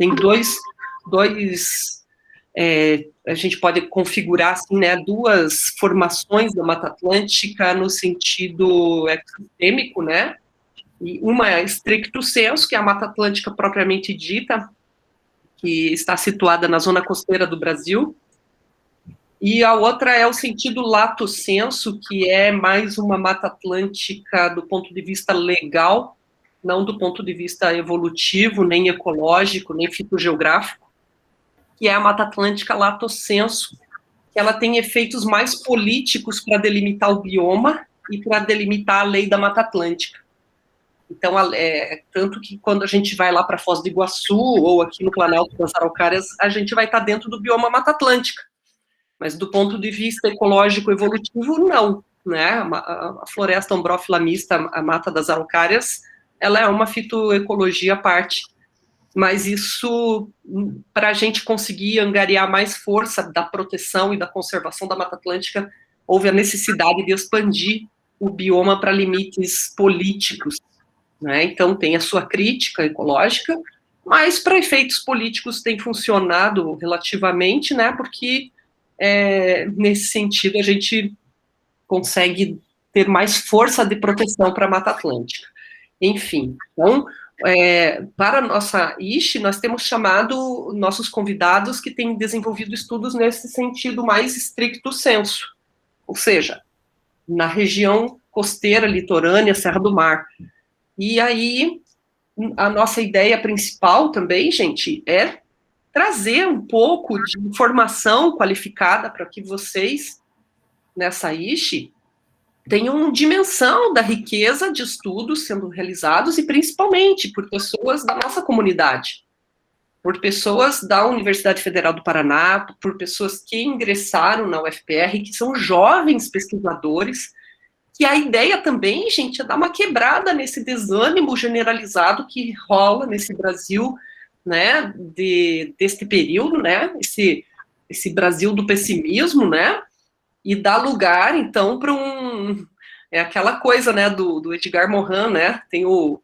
tem dois a gente pode configurar assim, né, duas formações da Mata Atlântica no sentido ecossistêmico, né, e uma é stricto sensu, que é a Mata Atlântica propriamente dita, que está situada na zona costeira do Brasil, e a outra é o sentido lato sensu, que é mais uma Mata Atlântica do ponto de vista legal, não do ponto de vista evolutivo, nem ecológico, nem fitogeográfico, que é a Mata Atlântica lato sensu, que ela tem efeitos mais políticos para delimitar o bioma e para delimitar a lei da Mata Atlântica. Então, tanto que quando a gente vai lá para Foz do Iguaçu, ou aqui no Planalto das Araucárias, a gente vai estar dentro do bioma Mata Atlântica. Mas do ponto de vista ecológico evolutivo, não, né? A floresta ombrófila mista, a Mata das Araucárias, ela é uma fitoecologia à parte. Mas isso, para a gente conseguir angariar mais força da proteção e da conservação da Mata Atlântica, houve a necessidade de expandir o bioma para limites políticos, né? Então tem a sua crítica ecológica, mas para efeitos políticos tem funcionado relativamente, né? Porque nesse sentido a gente consegue ter mais força de proteção para a Mata Atlântica. Enfim, então, para a nossa ISHE, nós temos chamado nossos convidados que têm desenvolvido estudos nesse sentido mais stricto sensu, ou seja, na região costeira, litorânea, Serra do Mar. E aí, a nossa ideia principal também, gente, é trazer um pouco de informação qualificada para que vocês, nessa ISHE, tenham dimensão da riqueza de estudos sendo realizados e principalmente por pessoas da nossa comunidade, por pessoas da Universidade Federal do Paraná, por pessoas que ingressaram na UFPR, que são jovens pesquisadores, que a ideia também, gente, é dar uma quebrada nesse desânimo generalizado que rola nesse Brasil, né, deste período, né, esse Brasil do pessimismo, né, e dar lugar, então, para aquela coisa, né, do Edgar Morin, né, tem o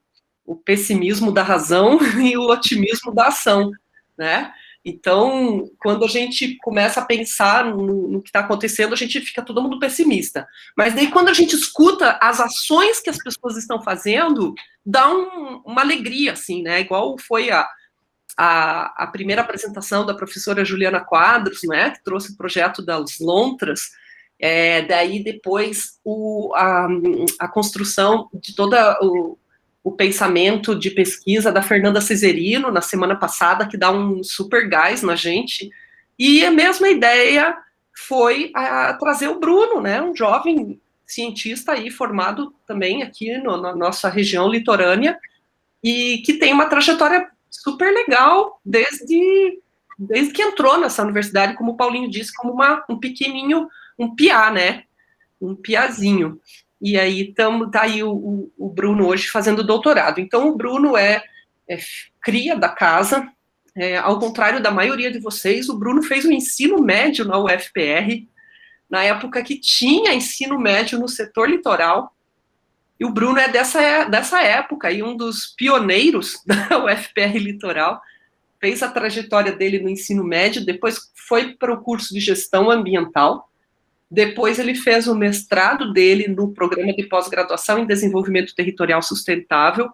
pessimismo da razão e o otimismo da ação, né, então, quando a gente começa a pensar no que está acontecendo, a gente fica todo mundo pessimista, mas daí quando a gente escuta as ações que as pessoas estão fazendo, dá uma alegria, assim, né, igual foi a primeira apresentação da professora Juliana Quadros, né, que trouxe o projeto das lontras, daí depois a construção de todo o pensamento de pesquisa da Fernanda Cesarino, na semana passada, que dá um super gás na gente, e a mesma ideia foi trazer o Bruno, né, um jovem cientista aí, formado também aqui na nossa região litorânea, e que tem uma trajetória super legal desde que entrou nessa universidade, como o Paulinho disse, como um pequenininho, um piá, né? Um piazinho. E aí tá aí o Bruno hoje fazendo doutorado. Então, o Bruno é cria da casa, ao contrário da maioria de vocês, o Bruno fez o ensino médio na UFPR, na época que tinha ensino médio no setor litoral, e o Bruno é dessa época, e um dos pioneiros da UFPR Litoral, fez a trajetória dele no ensino médio, depois foi para o curso de gestão ambiental, depois ele fez o mestrado dele no programa de pós-graduação em desenvolvimento territorial sustentável,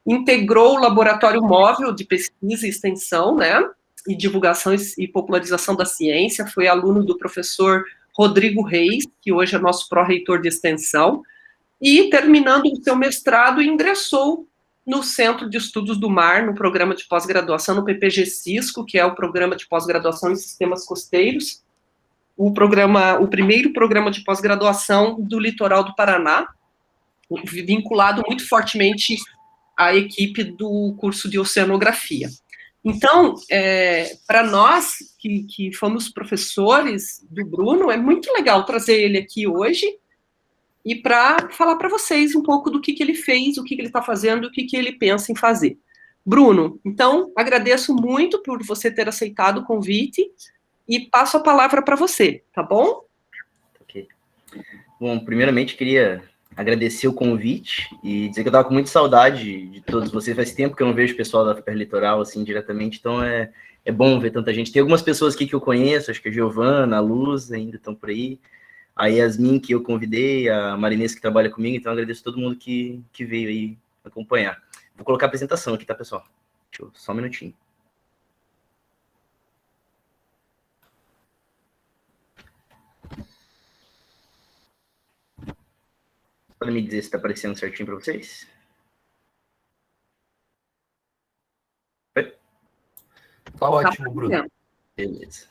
integrou o laboratório móvel de pesquisa e extensão, né, e divulgação e popularização da ciência, foi aluno do professor Rodrigo Reis, que hoje é nosso pró-reitor de extensão, e terminando o seu mestrado, ingressou no Centro de Estudos do Mar, no programa de pós-graduação, no PPG-Cisco, que é o programa de pós-graduação em sistemas costeiros, o primeiro programa de pós-graduação do litoral do Paraná, vinculado muito fortemente à equipe do curso de oceanografia. Então, para nós que fomos professores do Bruno, é muito legal trazer ele aqui hoje e para falar para vocês um pouco do que ele fez, o que ele está fazendo, o que ele pensa em fazer. Bruno, então, agradeço muito por você ter aceitado o convite e passo a palavra para você, tá bom? Ok. Bom, primeiramente, queria agradecer o convite e dizer que eu tava com muita saudade de todos vocês. Faz tempo que eu não vejo o pessoal da FPR Litoral, assim, diretamente, então é bom ver tanta gente. Tem algumas pessoas aqui que eu conheço, acho que a Giovana, a Luz ainda estão por aí, a Yasmin, que eu convidei, a Marinês, que trabalha comigo, então agradeço a todo mundo que veio aí acompanhar. Vou colocar a apresentação aqui, tá, pessoal? Só um minutinho. Pode me dizer se está aparecendo certinho para vocês? Oi? Tá ótimo, Bruno. Beleza.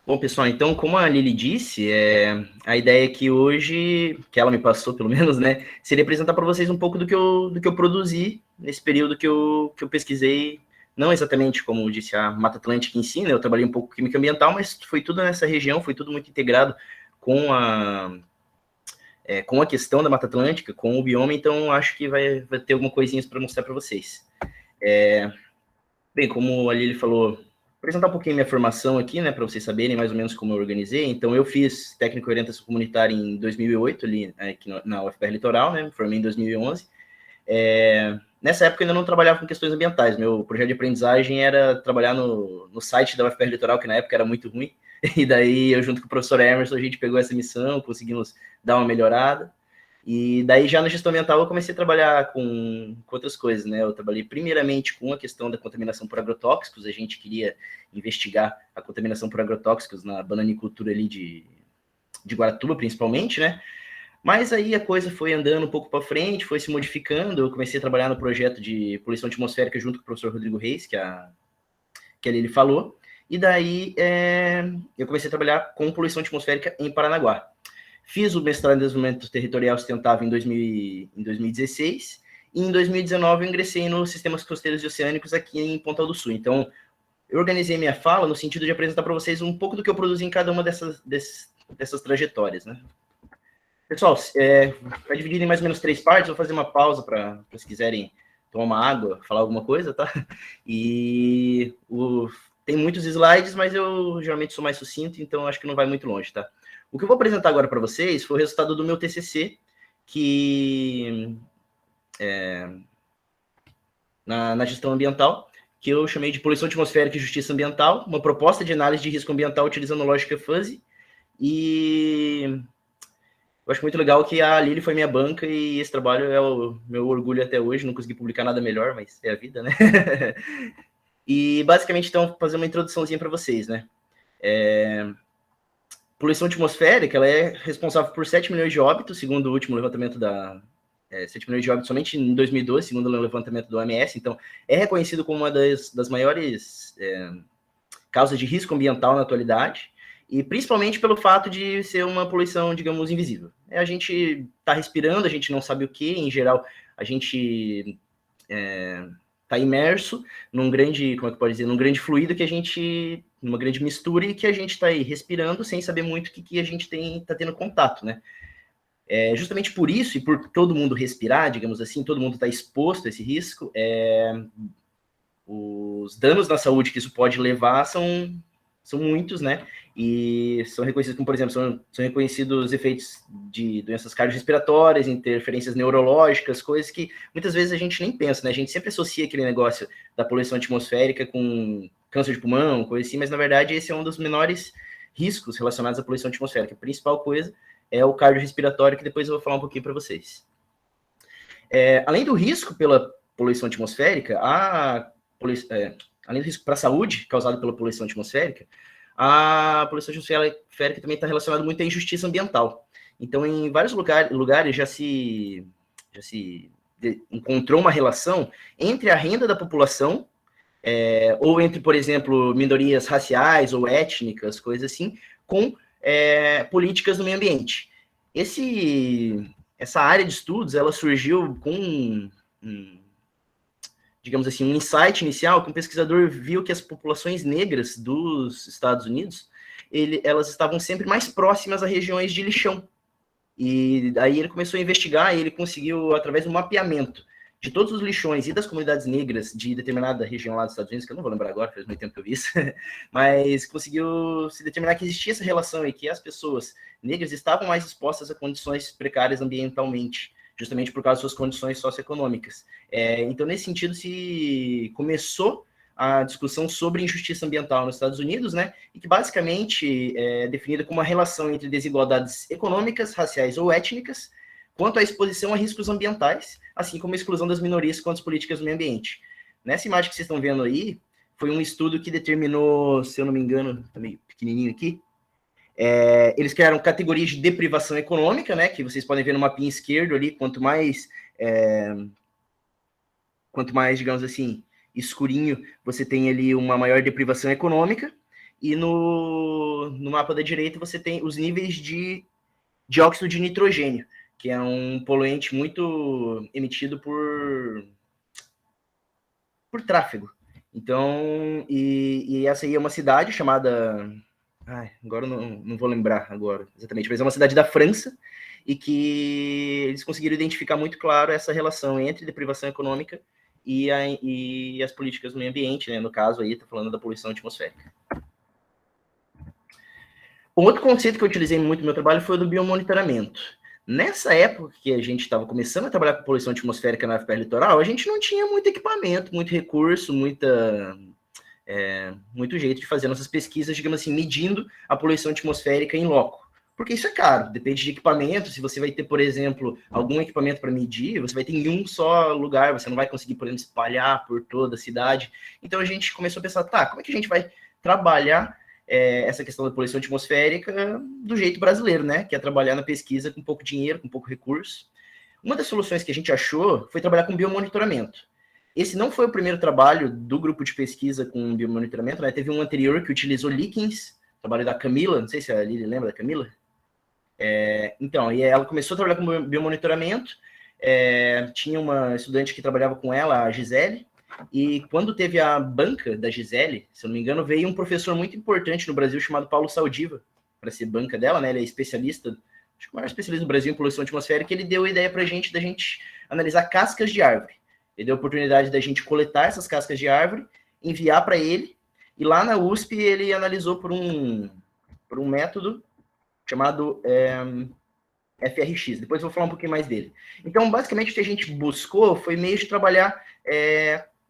Bom, pessoal, então, como a Lili disse, a ideia aqui hoje, que ela me passou, pelo menos, né, seria apresentar para vocês um pouco do que eu produzi nesse período que eu pesquisei, não exatamente, como disse, a Mata Atlântica em si, né, eu trabalhei um pouco com química ambiental, mas foi tudo nessa região, foi tudo muito integrado com a questão da Mata Atlântica, com o bioma, então acho que vai ter alguma coisinha para mostrar para vocês. Bem, como a Lili falou, apresentar um pouquinho minha formação aqui, né, para vocês saberem mais ou menos como eu organizei. Então, eu fiz técnico em orientação comunitária em 2008, ali aqui na UFPR Litoral, né, me formei em 2011. Nessa época, eu ainda não trabalhava com questões ambientais. Meu projeto de aprendizagem era trabalhar no site da UFPR Litoral, que na época era muito ruim. E daí, eu junto com o professor Emerson, a gente pegou essa missão, conseguimos dar uma melhorada. E daí, já na gestão ambiental, eu comecei a trabalhar com outras coisas, né? Eu trabalhei primeiramente com a questão da contaminação por agrotóxicos. A gente queria investigar a contaminação por agrotóxicos na bananicultura ali de Guaratuba, principalmente, né? Mas aí a coisa foi andando um pouco para frente, foi se modificando. Eu comecei a trabalhar no projeto de poluição atmosférica junto com o professor Rodrigo Reis, que ali ele falou. E daí eu comecei a trabalhar com poluição atmosférica em Paranaguá. Fiz o mestrado em desenvolvimento territorial sustentável em 2016 e em 2019 eu ingressei nos sistemas costeiros e oceânicos aqui em Pontal do Sul. Então, eu organizei minha fala no sentido de apresentar para vocês um pouco do que eu produzi em cada uma dessas trajetórias, né? Pessoal, vai dividir em mais ou menos 3 partes, vou fazer uma pausa para se quiserem tomar uma água, falar alguma coisa, tá? E tem muitos slides, mas eu geralmente sou mais sucinto, então acho que não vai muito longe, tá? O que eu vou apresentar agora para vocês foi o resultado do meu TCC, que na gestão ambiental, que eu chamei de Poluição Atmosférica e Justiça Ambiental, uma proposta de análise de risco ambiental utilizando lógica fuzzy, e eu acho muito legal que a Lili foi minha banca e esse trabalho é o meu orgulho até hoje, não consegui publicar nada melhor, mas é a vida, né? E basicamente, então, vou fazer uma introduçãozinha para vocês, né? Poluição atmosférica, ela é responsável por 7 milhões de óbitos, segundo o último levantamento 7 milhões de óbitos somente em 2012, segundo o levantamento do OMS. Então, é reconhecido como uma das maiores causas de risco ambiental na atualidade, e principalmente pelo fato de ser uma poluição, digamos, invisível. A gente está respirando, a gente não sabe o que, em geral, a gente está imerso num grande, como é que pode dizer, num grande fluido que a gente, numa grande mistura e que a gente está aí respirando sem saber muito o que a gente está tendo contato, né? Justamente por isso e por todo mundo respirar, digamos assim, todo mundo está exposto a esse risco, os danos na saúde que isso pode levar são muitos, né? E são reconhecidos como, por exemplo, são reconhecidos efeitos de doenças cardiorrespiratórias, interferências neurológicas, coisas que muitas vezes a gente nem pensa, né? A gente sempre associa aquele negócio da poluição atmosférica com câncer de pulmão, coisa assim, mas na verdade esse é um dos menores riscos relacionados à poluição atmosférica. A principal coisa é o cardiorrespiratório, que depois eu vou falar um pouquinho para vocês. Além do risco pela poluição atmosférica, além do risco para a saúde causado pela poluição atmosférica, a poluição atmosférica também está relacionada muito à injustiça ambiental. Então, em vários lugares já se encontrou uma relação entre a renda da população, ou entre, por exemplo, minorias raciais ou étnicas, coisas assim, com políticas no meio ambiente. Essa área de estudos, ela surgiu com digamos assim, um insight inicial, que um pesquisador viu que as populações negras dos Estados Unidos, elas estavam sempre mais próximas a regiões de lixão. E aí ele começou a investigar e ele conseguiu, através do mapeamento de todos os lixões e das comunidades negras de determinada região lá dos Estados Unidos, que eu não vou lembrar agora, faz muito tempo que eu vi isso, mas conseguiu se determinar que existia essa relação e que as pessoas negras estavam mais expostas a condições precárias ambientalmente, justamente por causa das suas condições socioeconômicas. Então, nesse sentido, se começou a discussão sobre injustiça ambiental nos Estados Unidos, né, e que basicamente é definida como uma relação entre desigualdades econômicas, raciais ou étnicas, quanto à exposição a riscos ambientais, assim como a exclusão das minorias quanto às políticas do meio ambiente. Nessa imagem que vocês estão vendo aí, foi um estudo que determinou, se eu não me engano, tá meio pequenininho aqui, eles criaram categorias de deprivação econômica, né, que vocês podem ver no mapinha esquerdo ali, quanto mais, digamos assim, escurinho, você tem ali uma maior deprivação econômica, e no mapa da direita você tem os níveis de dióxido de nitrogênio, que é um poluente muito emitido por tráfego. Então, e essa aí é uma cidade chamada... agora não vou lembrar agora exatamente, mas é uma cidade da França, e que eles conseguiram identificar muito claro essa relação entre deprivação econômica e as políticas do meio ambiente, né? No caso aí, está falando da poluição atmosférica. Um outro conceito que eu utilizei muito no meu trabalho foi o do biomonitoramento. Nessa época que a gente estava começando a trabalhar com poluição atmosférica na UFPR Litoral, a gente não tinha muito equipamento, muito recurso, muito jeito de fazer nossas pesquisas, digamos assim, medindo a poluição atmosférica em loco. Porque isso é caro, depende de equipamento. Se você vai ter, por exemplo, algum equipamento para medir, você vai ter em um só lugar, você não vai conseguir, por exemplo, espalhar por toda a cidade. Então a gente começou a pensar, como é que a gente vai trabalhar essa questão da poluição atmosférica do jeito brasileiro, né? Que é trabalhar na pesquisa com pouco dinheiro, com pouco recurso. Uma das soluções que a gente achou foi trabalhar com biomonitoramento. Esse não foi o primeiro trabalho do grupo de pesquisa com biomonitoramento, né? Teve um anterior que utilizou líquens, trabalho da Camila, não sei se a Lili lembra da Camila. Então, e ela começou a trabalhar com biomonitoramento, tinha uma estudante que trabalhava com ela, a Gisele, e quando teve a banca da Gisele, se eu não me engano, veio um professor muito importante no Brasil chamado Paulo Saldiva, para ser banca dela, né? Ele é especialista, acho que o maior especialista do Brasil em poluição atmosférica, ele deu a ideia para a gente da gente analisar cascas de árvore. Ele deu a oportunidade da gente coletar essas cascas de árvore, enviar para ele, e lá na USP ele analisou por um método chamado FRX. Depois eu vou falar um pouquinho mais dele. Então, basicamente, o que a gente buscou foi meio de trabalhar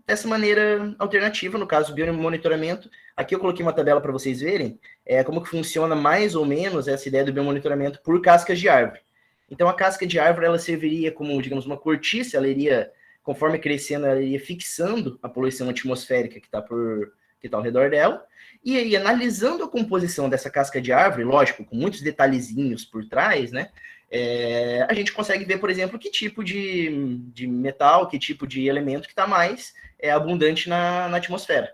dessa maneira alternativa, no caso, biomonitoramento. Aqui eu coloquei uma tabela para vocês verem como que funciona mais ou menos essa ideia do biomonitoramento por cascas de árvore. Então, a casca de árvore, ela serviria como, digamos, uma cortiça, ela iria, conforme crescendo, ela iria fixando a poluição atmosférica que está ao redor dela, e aí, analisando a composição dessa casca de árvore, lógico, com muitos detalhezinhos por trás, né, a gente consegue ver, por exemplo, que tipo de metal, que tipo de elemento que está mais abundante na atmosfera.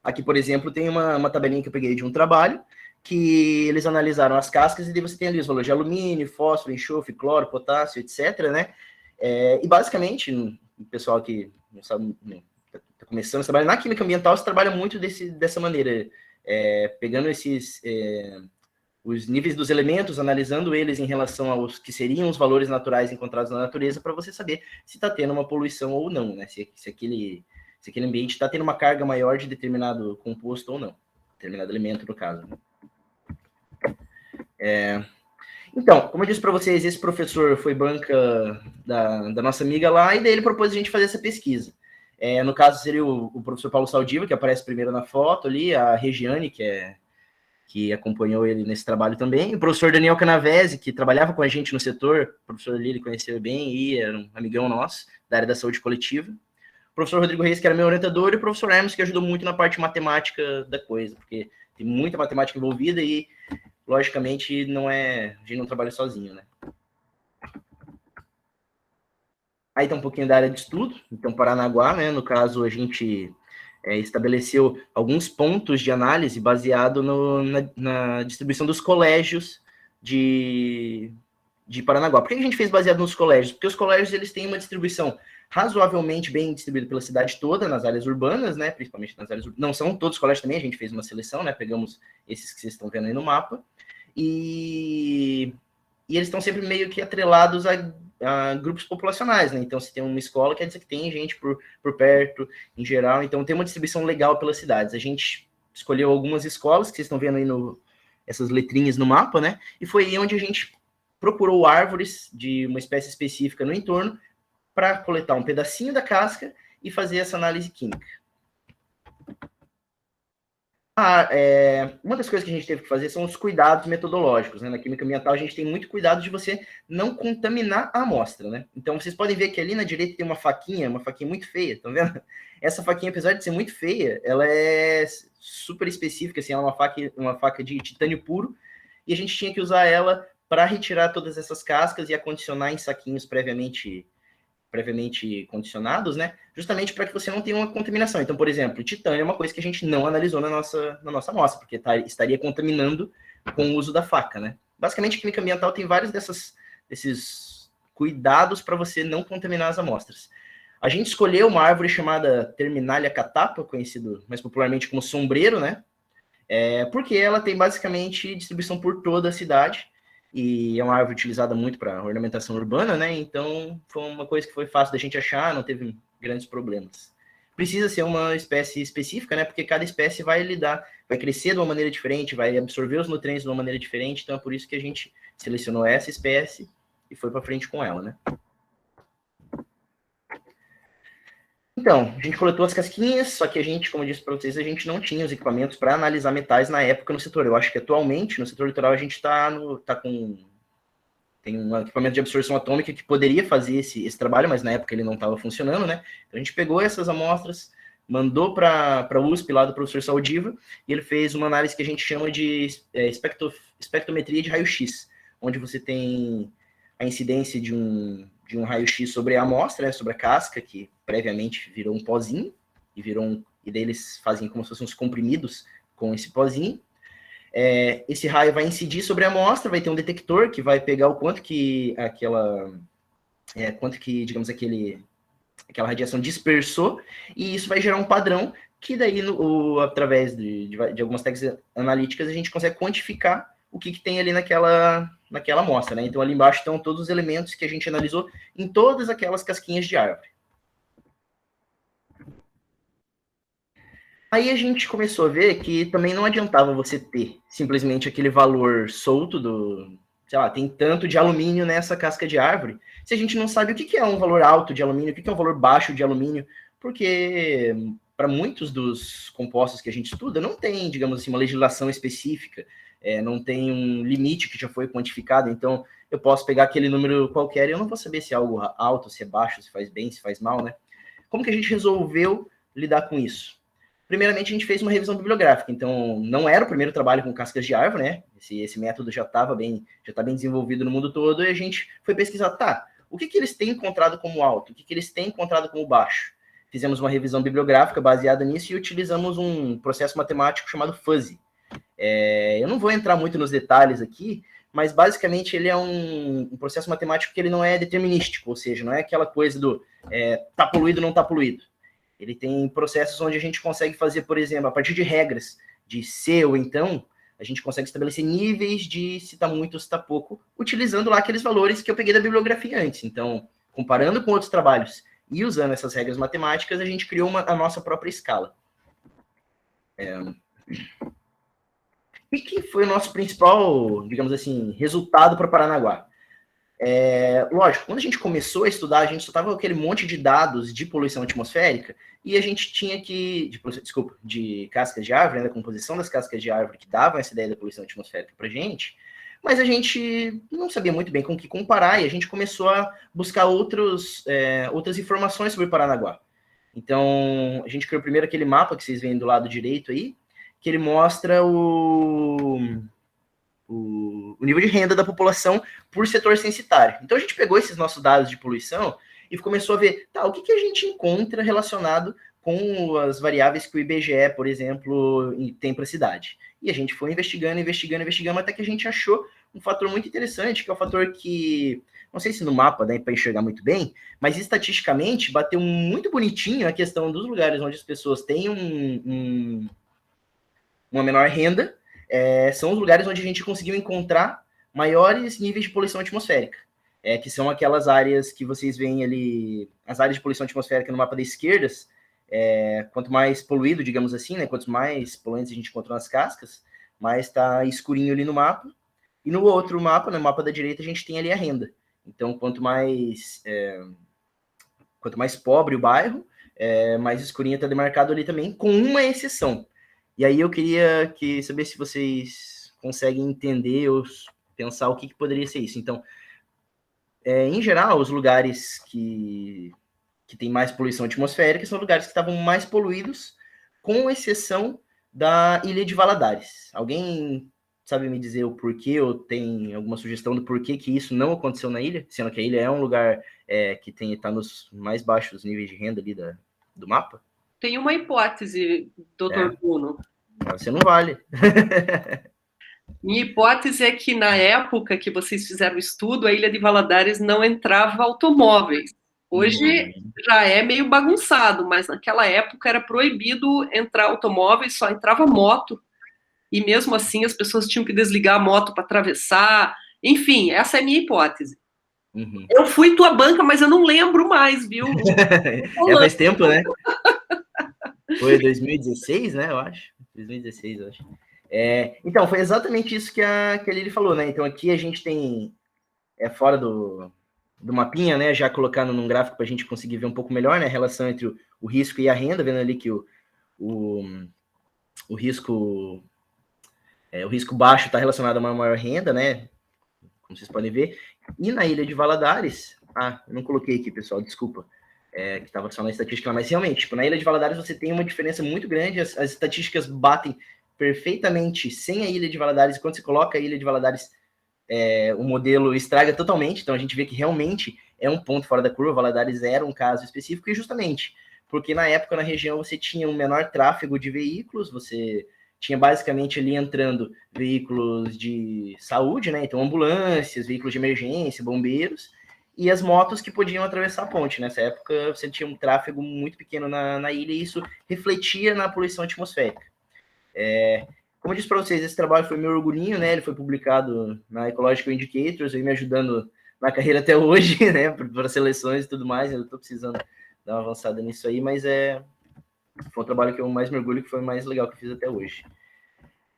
Aqui, por exemplo, tem uma tabelinha que eu peguei de um trabalho, que eles analisaram as cascas, e daí você tem ali os valores de alumínio, fósforo, enxofre, cloro, potássio, etc., né? E basicamente, o pessoal que não sabe... Está começando a trabalhar na química ambiental, se trabalha muito dessa maneira, pegando os níveis dos elementos, analisando eles em relação aos que seriam os valores naturais encontrados na natureza, para você saber se está tendo uma poluição ou não, né? Se aquele ambiente está tendo uma carga maior de determinado composto ou não, determinado elemento, no caso. Então, como eu disse para vocês, esse professor foi banca da nossa amiga lá, e daí ele propôs a gente fazer essa pesquisa. No caso, seria o professor Paulo Saldiva, que aparece primeiro na foto ali, a Regiane, que acompanhou ele nesse trabalho também, o professor Daniel Canavese, que trabalhava com a gente no setor, o professor ali ele conheceu bem e era um amigão nosso, da área da saúde coletiva, o professor Rodrigo Reis, que era meu orientador, e o professor Hermes, que ajudou muito na parte matemática da coisa, porque tem muita matemática envolvida e, logicamente, a gente não trabalha sozinho, né? Aí tá um pouquinho da área de estudo. Então, Paranaguá, né, no caso, a gente estabeleceu alguns pontos de análise baseado na distribuição dos colégios de Paranaguá. Por que a gente fez baseado nos colégios? Porque os colégios eles têm uma distribuição razoavelmente bem distribuída pela cidade toda, nas áreas urbanas, né, principalmente nas áreas urbanas. Não são todos os colégios também, a gente fez uma seleção, né, pegamos esses que vocês estão vendo aí no mapa, e eles estão sempre meio que atrelados a grupos populacionais, né? Então, se tem uma escola, quer dizer que tem gente por perto, em geral. Então, tem uma distribuição legal pelas cidades. A gente escolheu algumas escolas, que vocês estão vendo aí essas letrinhas no mapa, né? E foi aí onde a gente procurou árvores de uma espécie específica no entorno para coletar um pedacinho da casca e fazer essa análise química. Uma das coisas que a gente teve que fazer são os cuidados metodológicos, né? Na química ambiental, a gente tem muito cuidado de você não contaminar a amostra, né? Então, vocês podem ver que ali na direita tem uma faquinha muito feia, estão vendo? Essa faquinha, apesar de ser muito feia, ela é super específica, assim, ela é uma faca de titânio puro, e a gente tinha que usar ela para retirar todas essas cascas e acondicionar em saquinhos previamente condicionados, né? Justamente para que você não tenha uma contaminação. Então, por exemplo, titânio é uma coisa que a gente não analisou na nossa amostra, porque estaria contaminando com o uso da faca, né? Basicamente, a química ambiental tem vários desses cuidados para você não contaminar as amostras. A gente escolheu uma árvore chamada Terminalia catapa, conhecido mais popularmente como sombreiro, né? Porque ela tem basicamente distribuição por toda a cidade, e é uma árvore utilizada muito para ornamentação urbana, né? Então, foi uma coisa que foi fácil da gente achar, não teve grandes problemas. Precisa ser uma espécie específica, né? Porque cada espécie vai crescer de uma maneira diferente, vai absorver os nutrientes de uma maneira diferente, então é por isso que a gente selecionou essa espécie e foi para frente com ela, né? Então, a gente coletou as casquinhas, só que a gente, como eu disse para vocês, a gente não tinha os equipamentos para analisar metais na época no setor. Eu acho que atualmente, no setor litoral, a gente tem um equipamento de absorção atômica que poderia fazer esse trabalho, mas na época ele não estava funcionando, né? Então a gente pegou essas amostras, mandou para a USP, lá do professor Saldiva, e ele fez uma análise que a gente chama de espectrometria de raio-x, onde você tem a incidência de um raio-x sobre a amostra, né, sobre a casca, que previamente virou um pozinho, e daí eles fazem como se fossem uns comprimidos com esse pozinho. Esse raio vai incidir sobre a amostra, vai ter um detector que vai pegar o quanto que digamos, aquela radiação dispersou, e isso vai gerar um padrão que daí, através de algumas técnicas analíticas, a gente consegue quantificar o que tem ali naquela amostra, né? Então, ali embaixo estão todos os elementos que a gente analisou em todas aquelas casquinhas de árvore. Aí a gente começou a ver que também não adiantava você ter simplesmente aquele valor solto sei lá, tem tanto de alumínio nessa casca de árvore, se a gente não sabe o que é um valor alto de alumínio, o que é um valor baixo de alumínio, porque para muitos dos compostos que a gente estuda, não tem, digamos assim, uma legislação específica, não tem um limite que já foi quantificado, então eu posso pegar aquele número qualquer e eu não vou saber se é algo alto, se é baixo, se faz bem, se faz mal, né? Como que a gente resolveu lidar com isso? Primeiramente, a gente fez uma revisão bibliográfica, então não era o primeiro trabalho com cascas de árvore, né? Esse método já está bem desenvolvido no mundo todo, e a gente foi pesquisar, o que eles têm encontrado como alto, o que eles têm encontrado como baixo. Fizemos uma revisão bibliográfica baseada nisso e utilizamos um processo matemático chamado fuzzy. Eu não vou entrar muito nos detalhes aqui, mas basicamente ele é um processo matemático que ele não é determinístico, ou seja, não é aquela coisa do tá poluído, não tá poluído. Ele tem processos onde a gente consegue fazer, por exemplo, a partir de regras de se ou então, a gente consegue estabelecer níveis de se está muito ou se está pouco, utilizando lá aqueles valores que eu peguei da bibliografia antes. Então, comparando com outros trabalhos e usando essas regras matemáticas, a gente criou a nossa própria escala. E que foi o nosso principal, digamos assim, resultado para Paranaguá? Lógico, quando a gente começou a estudar, a gente só estava com aquele monte de dados de poluição atmosférica e a gente tinha de cascas de árvore, né, da composição das cascas de árvore que davam essa ideia da poluição atmosférica para a gente, mas a gente não sabia muito bem com o que comparar e a gente começou a buscar outras informações sobre Paranaguá. Então, a gente criou primeiro aquele mapa que vocês veem do lado direito aí, que ele mostra o nível de renda da população por setor censitário. Então, a gente pegou esses nossos dados de poluição e começou a ver, o que a gente encontra relacionado com as variáveis que o IBGE, por exemplo, tem para a cidade. E a gente foi investigando, até que a gente achou um fator muito interessante, que é o fator que, não sei se no mapa dá para enxergar muito bem, mas estatisticamente bateu muito bonitinho a questão dos lugares onde as pessoas têm uma menor renda, são os lugares onde a gente conseguiu encontrar maiores níveis de poluição atmosférica. que são aquelas áreas que vocês veem ali, as áreas de poluição atmosférica no mapa da esquerda, quanto mais poluído, digamos assim, né, quanto mais poluentes a gente encontra nas cascas, mais está escurinho ali no mapa. E no outro mapa, no mapa da direita, a gente tem ali a renda. Então, quanto mais pobre o bairro, mais escurinho está demarcado ali também, com uma exceção. E aí eu queria saber se vocês conseguem entender ou pensar o que poderia ser isso. Então, em geral, os lugares que tem mais poluição atmosférica são lugares que estavam mais poluídos, com exceção da Ilha de Valadares. Alguém sabe me dizer o porquê, ou tem alguma sugestão do porquê que isso não aconteceu na ilha, sendo que a ilha é um lugar que está nos mais baixos níveis de renda ali do mapa? Tem uma hipótese, doutor Bruno. Você não vale. Minha hipótese é que na época que vocês fizeram o estudo, a Ilha de Valadares não entrava automóveis. Hoje já é meio bagunçado, mas naquela época era proibido entrar automóveis, só entrava moto. E mesmo assim as pessoas tinham que desligar a moto para atravessar. Enfim, essa é a minha hipótese. Uhum. Eu fui tua banca, mas eu não lembro mais, viu? Faz tempo, né? Foi 2016, né, eu acho. 2016, eu acho. Então, foi exatamente isso que a Lili falou, né? Então, aqui a gente tem, fora do mapinha, né, já colocando num gráfico para a gente conseguir ver um pouco melhor, né, a relação entre o risco e a renda, vendo ali que o risco baixo está relacionado a uma maior renda, né, como vocês podem ver. E na Ilha de Valadares, eu não coloquei aqui, pessoal, desculpa, que estava só na estatística, mas realmente, tipo, na Ilha de Valadares você tem uma diferença muito grande, as estatísticas batem perfeitamente sem a Ilha de Valadares, e quando você coloca a Ilha de Valadares, o modelo estraga totalmente, então a gente vê que realmente é um ponto fora da curva. Valadares era um caso específico, e justamente porque na época na região você tinha um menor tráfego de veículos, você tinha basicamente ali entrando veículos de saúde, né? Então ambulâncias, veículos de emergência, bombeiros, e as motos que podiam atravessar a ponte. Nessa época você tinha um tráfego muito pequeno na ilha, e isso refletia na poluição atmosférica. Como eu disse para vocês, esse trabalho foi meu orgulhinho, né? Ele foi publicado na Ecological Indicators, vem me ajudando na carreira até hoje, né? Para seleções e tudo mais. Eu estou precisando dar uma avançada nisso aí, mas foi um trabalho que eu mais me orgulho, que foi o mais legal que eu fiz até hoje.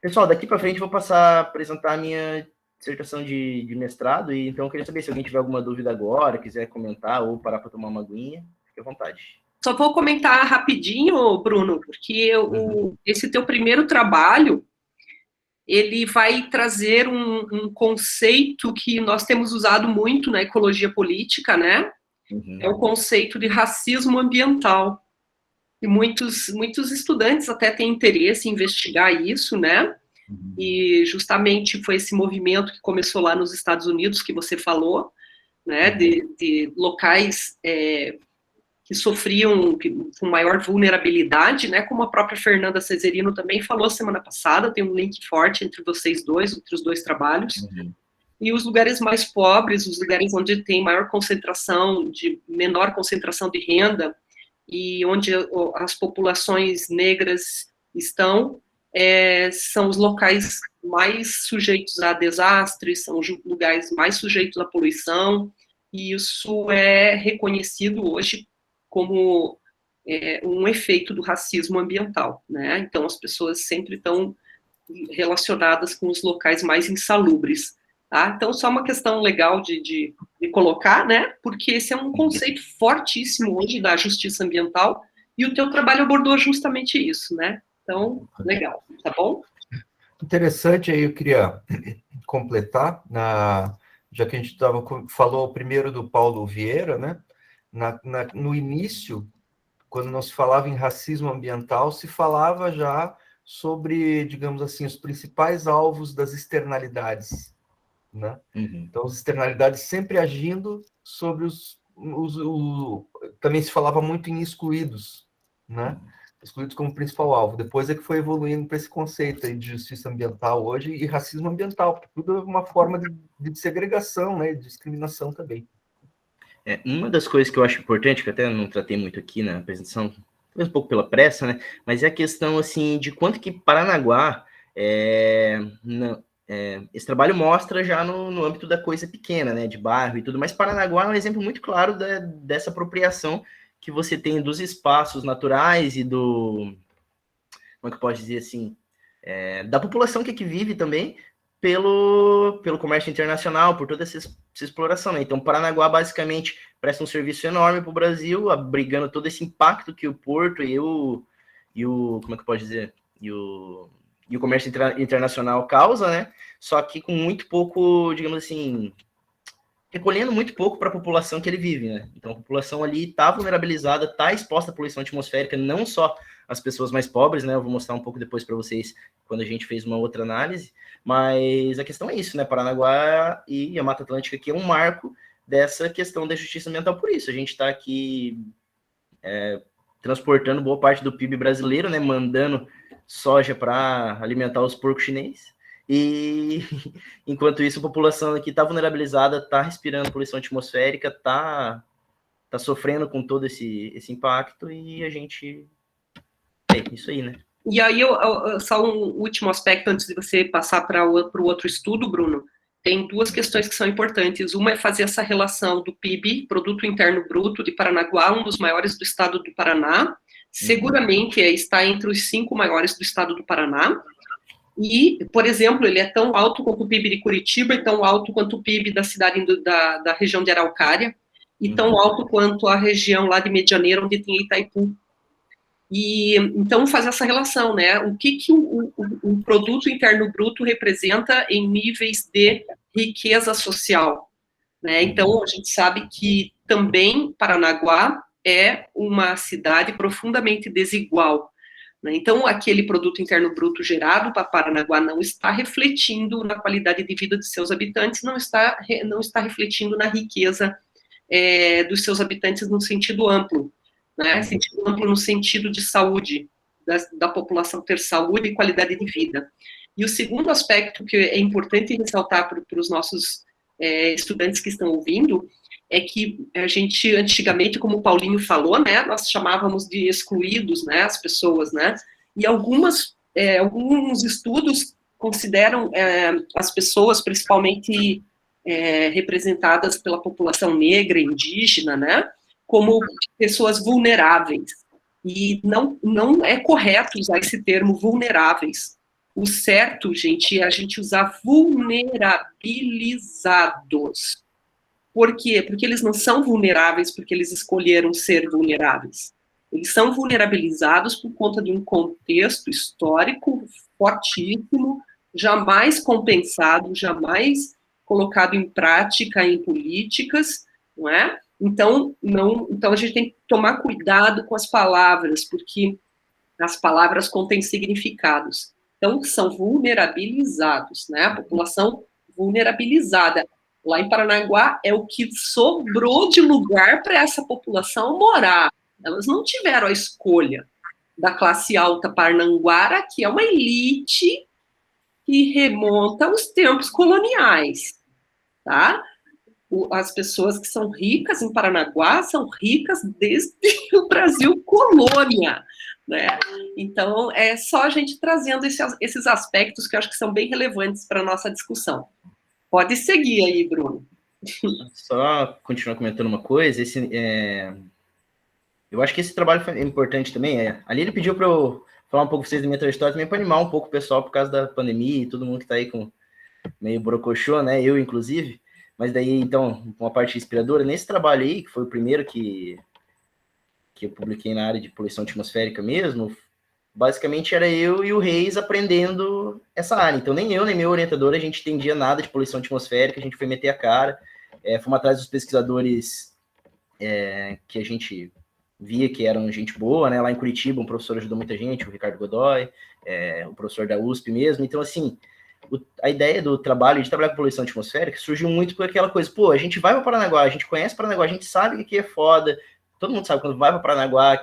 Pessoal, daqui para frente eu vou passar a apresentar a minha dissertação de mestrado, e então eu queria saber se alguém tiver alguma dúvida agora, quiser comentar ou parar para tomar uma aguinha, fique à vontade. Só vou comentar rapidinho, Bruno, porque esse teu primeiro trabalho, ele vai trazer um conceito que nós temos usado muito na ecologia política, né? Uhum. É o conceito de racismo ambiental. E muitos estudantes até têm interesse em investigar isso, né? Uhum. E justamente foi esse movimento que começou lá nos Estados Unidos, que você falou, né? De locais que sofriam com maior vulnerabilidade, né, como a própria Fernanda Cesarino também falou semana passada, tem um link forte entre vocês dois, entre os dois trabalhos, uhum. E os lugares mais pobres, os lugares onde tem maior concentração, menor concentração de renda, e onde as populações negras estão, são os locais mais sujeitos a desastres, são os lugares mais sujeitos à poluição, e isso é reconhecido hoje como um efeito do racismo ambiental, né? Então, as pessoas sempre estão relacionadas com os locais mais insalubres, tá? Então, só uma questão legal de colocar, né? Porque esse é um conceito fortíssimo hoje da justiça ambiental, e o teu trabalho abordou justamente isso, né? Então, legal, tá bom? Interessante, aí eu queria completar, já que a gente falou primeiro do Paulo Vieira, né? No início, quando não se falava em racismo ambiental, se falava já sobre, digamos assim, os principais alvos das externalidades, né? Uhum. Então, as externalidades sempre agindo sobre também se falava muito em excluídos, né? Excluídos como principal alvo. Depois é que foi evoluindo para esse conceito aí de justiça ambiental hoje e racismo ambiental, porque tudo é uma forma de segregação, né? De discriminação também. Uma das coisas que eu acho importante, que eu até não tratei muito aqui na apresentação, talvez um pouco pela pressa, né? Mas é a questão, assim, de quanto que Paranaguá esse trabalho mostra já no âmbito da coisa pequena, né, de bairro e tudo, mas Paranaguá é um exemplo muito claro dessa apropriação que você tem dos espaços naturais e como é que eu posso dizer assim, da população que aqui vive também, pelo comércio internacional, por toda essa exploração, né? Então, Paranaguá basicamente presta um serviço enorme para o Brasil, abrigando todo esse impacto que o porto e o como é que eu posso dizer, e o comércio internacional causa, né? Só que com muito pouco, digamos assim, recolhendo muito pouco para a população que ele vive, né? Então, a população ali está vulnerabilizada, está exposta à poluição atmosférica, não só as pessoas mais pobres, né? Eu vou mostrar um pouco depois para vocês, quando a gente fez uma outra análise, mas a questão é isso, né? Paranaguá e a Mata Atlântica aqui é um marco dessa questão da justiça ambiental. Por isso, a gente está aqui transportando boa parte do PIB brasileiro, né? Mandando soja para alimentar os porcos chineses. E enquanto isso, a população aqui está vulnerabilizada, está respirando poluição atmosférica, está sofrendo com todo esse impacto, e a gente... isso aí, né? E aí, só um último aspecto, antes de você passar para o outro estudo, Bruno, tem duas questões que são importantes. Uma é fazer essa relação do PIB, Produto Interno Bruto, de Paranaguá, um dos maiores do estado do Paraná, seguramente está entre os 5 maiores do estado do Paraná. E, por exemplo, ele é tão alto quanto o PIB de Curitiba, e tão alto quanto o PIB da cidade da região de Araucária, e tão alto quanto a região lá de Medianeira, onde tem Itaipu. E, então, fazer essa relação, né? O que o produto interno bruto representa em níveis de riqueza social, né? Então, a gente sabe que também Paranaguá é uma cidade profundamente desigual, né? Então, aquele produto interno bruto gerado para Paranaguá não está refletindo na qualidade de vida de seus habitantes, não está refletindo na riqueza dos seus habitantes no sentido amplo, né? Sentido amplo no sentido de saúde, da população ter saúde e qualidade de vida. E o segundo aspecto que é importante ressaltar para os nossos estudantes que estão ouvindo é que a gente, antigamente, como o Paulinho falou, né, nós chamávamos de excluídos, né, as pessoas, né, e alguns estudos consideram as pessoas, principalmente representadas pela população negra, indígena, né, como pessoas vulneráveis. E não é correto usar esse termo vulneráveis. O certo, gente, é a gente usar vulnerabilizados. Por quê? Porque eles não são vulneráveis porque eles escolheram ser vulneráveis. Eles são vulnerabilizados por conta de um contexto histórico fortíssimo, jamais compensado, jamais colocado em prática em políticas, não é? Então a gente tem que tomar cuidado com as palavras, porque as palavras contêm significados. Então, são vulnerabilizados, né? A população vulnerabilizada. Lá em Paranaguá é o que sobrou de lugar para essa população morar. Elas não tiveram a escolha da classe alta parnanguara, que é uma elite que remonta aos tempos coloniais, tá? As pessoas que são ricas em Paranaguá são ricas desde o Brasil colônia, né? Então, é só a gente trazendo esses aspectos que eu acho que são bem relevantes para a nossa discussão. Pode seguir aí, Bruno. Só continuar comentando uma coisa, eu acho que esse trabalho é importante também. Ali ele pediu para eu falar um pouco para vocês da minha trajetória, também para animar um pouco o pessoal por causa da pandemia e todo mundo que está aí com meio brocochô, né? Eu, inclusive. Mas daí, então, uma parte inspiradora, nesse trabalho aí, que foi o primeiro que eu publiquei na área de poluição atmosférica mesmo, basicamente era eu e o Reis aprendendo essa área. Então, nem eu, nem meu orientador, a gente entendia nada de poluição atmosférica, a gente foi meter a cara, fomos atrás dos pesquisadores que a gente via que eram gente boa, né? Lá em Curitiba, um professor ajudou muita gente, o Ricardo Godoy, o professor da USP mesmo. Então, assim, a ideia do trabalho, de trabalhar com poluição atmosférica, surgiu muito por aquela coisa, pô, a gente vai para Paranaguá, a gente conhece Paranaguá, a gente sabe que aqui é foda, todo mundo sabe, quando vai para Paranaguá,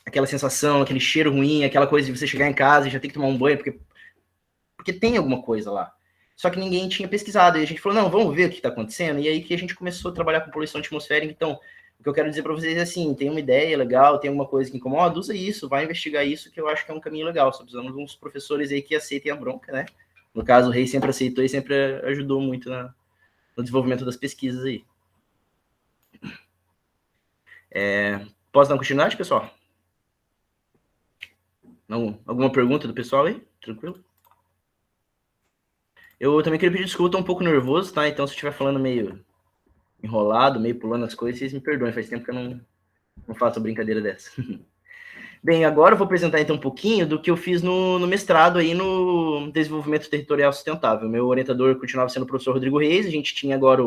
aquela sensação, aquele cheiro ruim, aquela coisa de você chegar em casa e já ter que tomar um banho, porque tem alguma coisa lá. Só que ninguém tinha pesquisado, e a gente falou, não, vamos ver o que está acontecendo, e aí que a gente começou a trabalhar com poluição atmosférica. Então, O que eu quero dizer para vocês é assim, tem uma ideia legal, tem alguma coisa que incomoda, usa isso, vai investigar isso, que eu acho que é um caminho legal. Só precisamos de uns professores aí que aceitem a bronca, né? No caso, o Rei sempre aceitou e sempre ajudou muito no desenvolvimento das pesquisas aí. Posso dar uma continuidade, pessoal? Não, alguma pergunta do pessoal aí? Tranquilo? Eu também queria pedir desculpa, tô um pouco nervoso, tá? Então, se eu estiver falando meio enrolado, meio pulando as coisas, vocês me perdoem, faz tempo que eu não faço brincadeira dessa. Bem, agora eu vou apresentar então um pouquinho do que eu fiz no mestrado aí no desenvolvimento territorial sustentável. Meu orientador continuava sendo o professor Rodrigo Reis, a gente tinha agora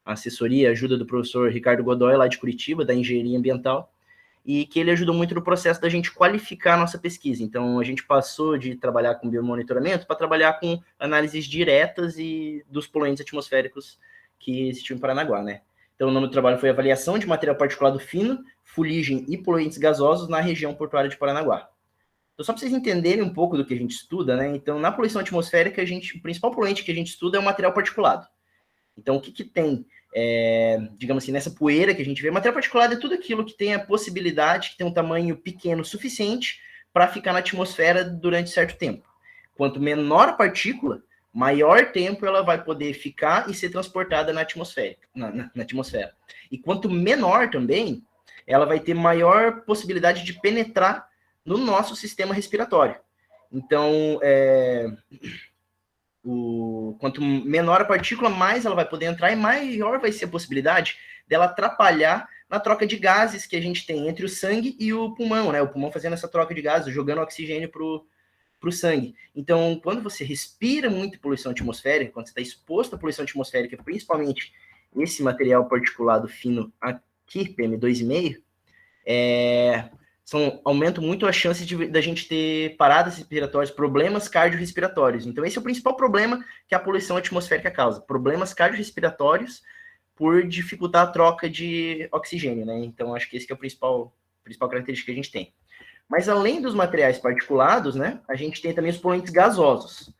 a assessoria, a ajuda do professor Ricardo Godoy, lá de Curitiba, da Engenharia Ambiental, e que ele ajudou muito no processo da gente qualificar a nossa pesquisa. Então, a gente passou de trabalhar com biomonitoramento para trabalhar com análises diretas e dos poluentes atmosféricos que existiam em Paranaguá, né? Então, o nome do trabalho foi Avaliação de Material Particulado Fino, Fuligem e Poluentes Gasosos na região portuária de Paranaguá. Então, só para vocês entenderem um pouco do que a gente estuda, né? Então, na poluição atmosférica, o principal poluente que a gente estuda é o material particulado. Então, o que tem, digamos assim, nessa poeira que a gente vê? Material particulado é tudo aquilo que tem a possibilidade, que tem um tamanho pequeno suficiente para ficar na atmosfera durante certo tempo. Quanto menor a partícula, maior tempo ela vai poder ficar e ser transportada na atmosfera. E quanto menor também, ela vai ter maior possibilidade de penetrar no nosso sistema respiratório. Então, quanto menor a partícula, mais ela vai poder entrar e maior vai ser a possibilidade dela atrapalhar na troca de gases que a gente tem entre o sangue e o pulmão, né? O pulmão fazendo essa troca de gases, jogando oxigênio para o sangue. Então, quando você respira muito poluição atmosférica, quando você está exposto à poluição atmosférica, principalmente esse material particulado fino aqui, PM2,5, aumenta muito a chance da gente ter paradas respiratórias, problemas cardiorrespiratórios. Então, esse é o principal problema que a poluição atmosférica causa. Problemas cardiorrespiratórios por dificultar a troca de oxigênio, né? Então, acho que esse que é a principal característica que a gente tem. Mas, além dos materiais particulados, né, a gente tem também os poluentes gasosos.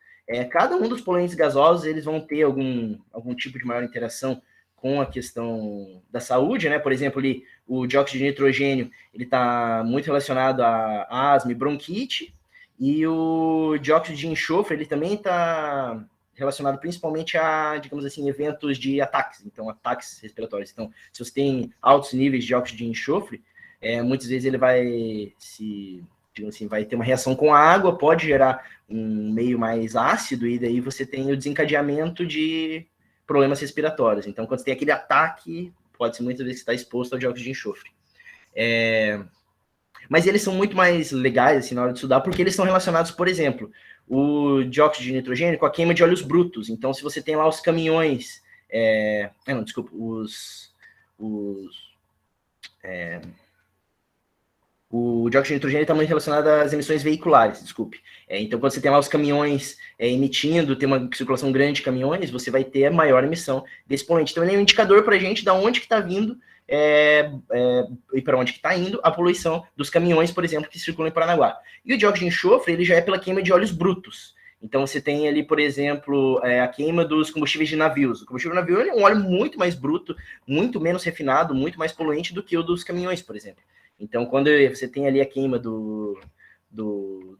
Cada um dos poluentes gasosos, eles vão ter algum tipo de maior interação com a questão da saúde, né? Por exemplo, o dióxido de nitrogênio, ele está muito relacionado a asma e bronquite, e o dióxido de enxofre, ele também está relacionado principalmente a, digamos assim, eventos de ataques, então ataques respiratórios. Então, se você tem altos níveis de dióxido de enxofre, muitas vezes ele vai digamos assim, vai ter uma reação com a água, pode gerar um meio mais ácido, e daí você tem o desencadeamento de problemas respiratórios. Então, quando você tem aquele ataque, pode ser muitas vezes que está exposto ao dióxido de enxofre. Mas eles são muito mais legais, assim, na hora de estudar, porque eles estão relacionados, por exemplo, o dióxido de nitrogênio com a queima de óleos brutos. Então, se você tem lá os caminhões... o dióxido de nitrogênio está muito relacionado às emissões veiculares, desculpe. Então, quando você tem lá os caminhões emitindo, tem uma circulação grande de caminhões, você vai ter a maior emissão desse poluente. Então, ele é um indicador para a gente de onde que está vindo e para onde que está indo a poluição dos caminhões, por exemplo, que circulam em Paranaguá. E o dióxido de enxofre, ele já é pela queima de óleos brutos. Então, você tem ali, por exemplo, a queima dos combustíveis de navios. O combustível de navio é um óleo muito mais bruto, muito menos refinado, muito mais poluente do que o dos caminhões, por exemplo. Então, quando você tem ali a queima do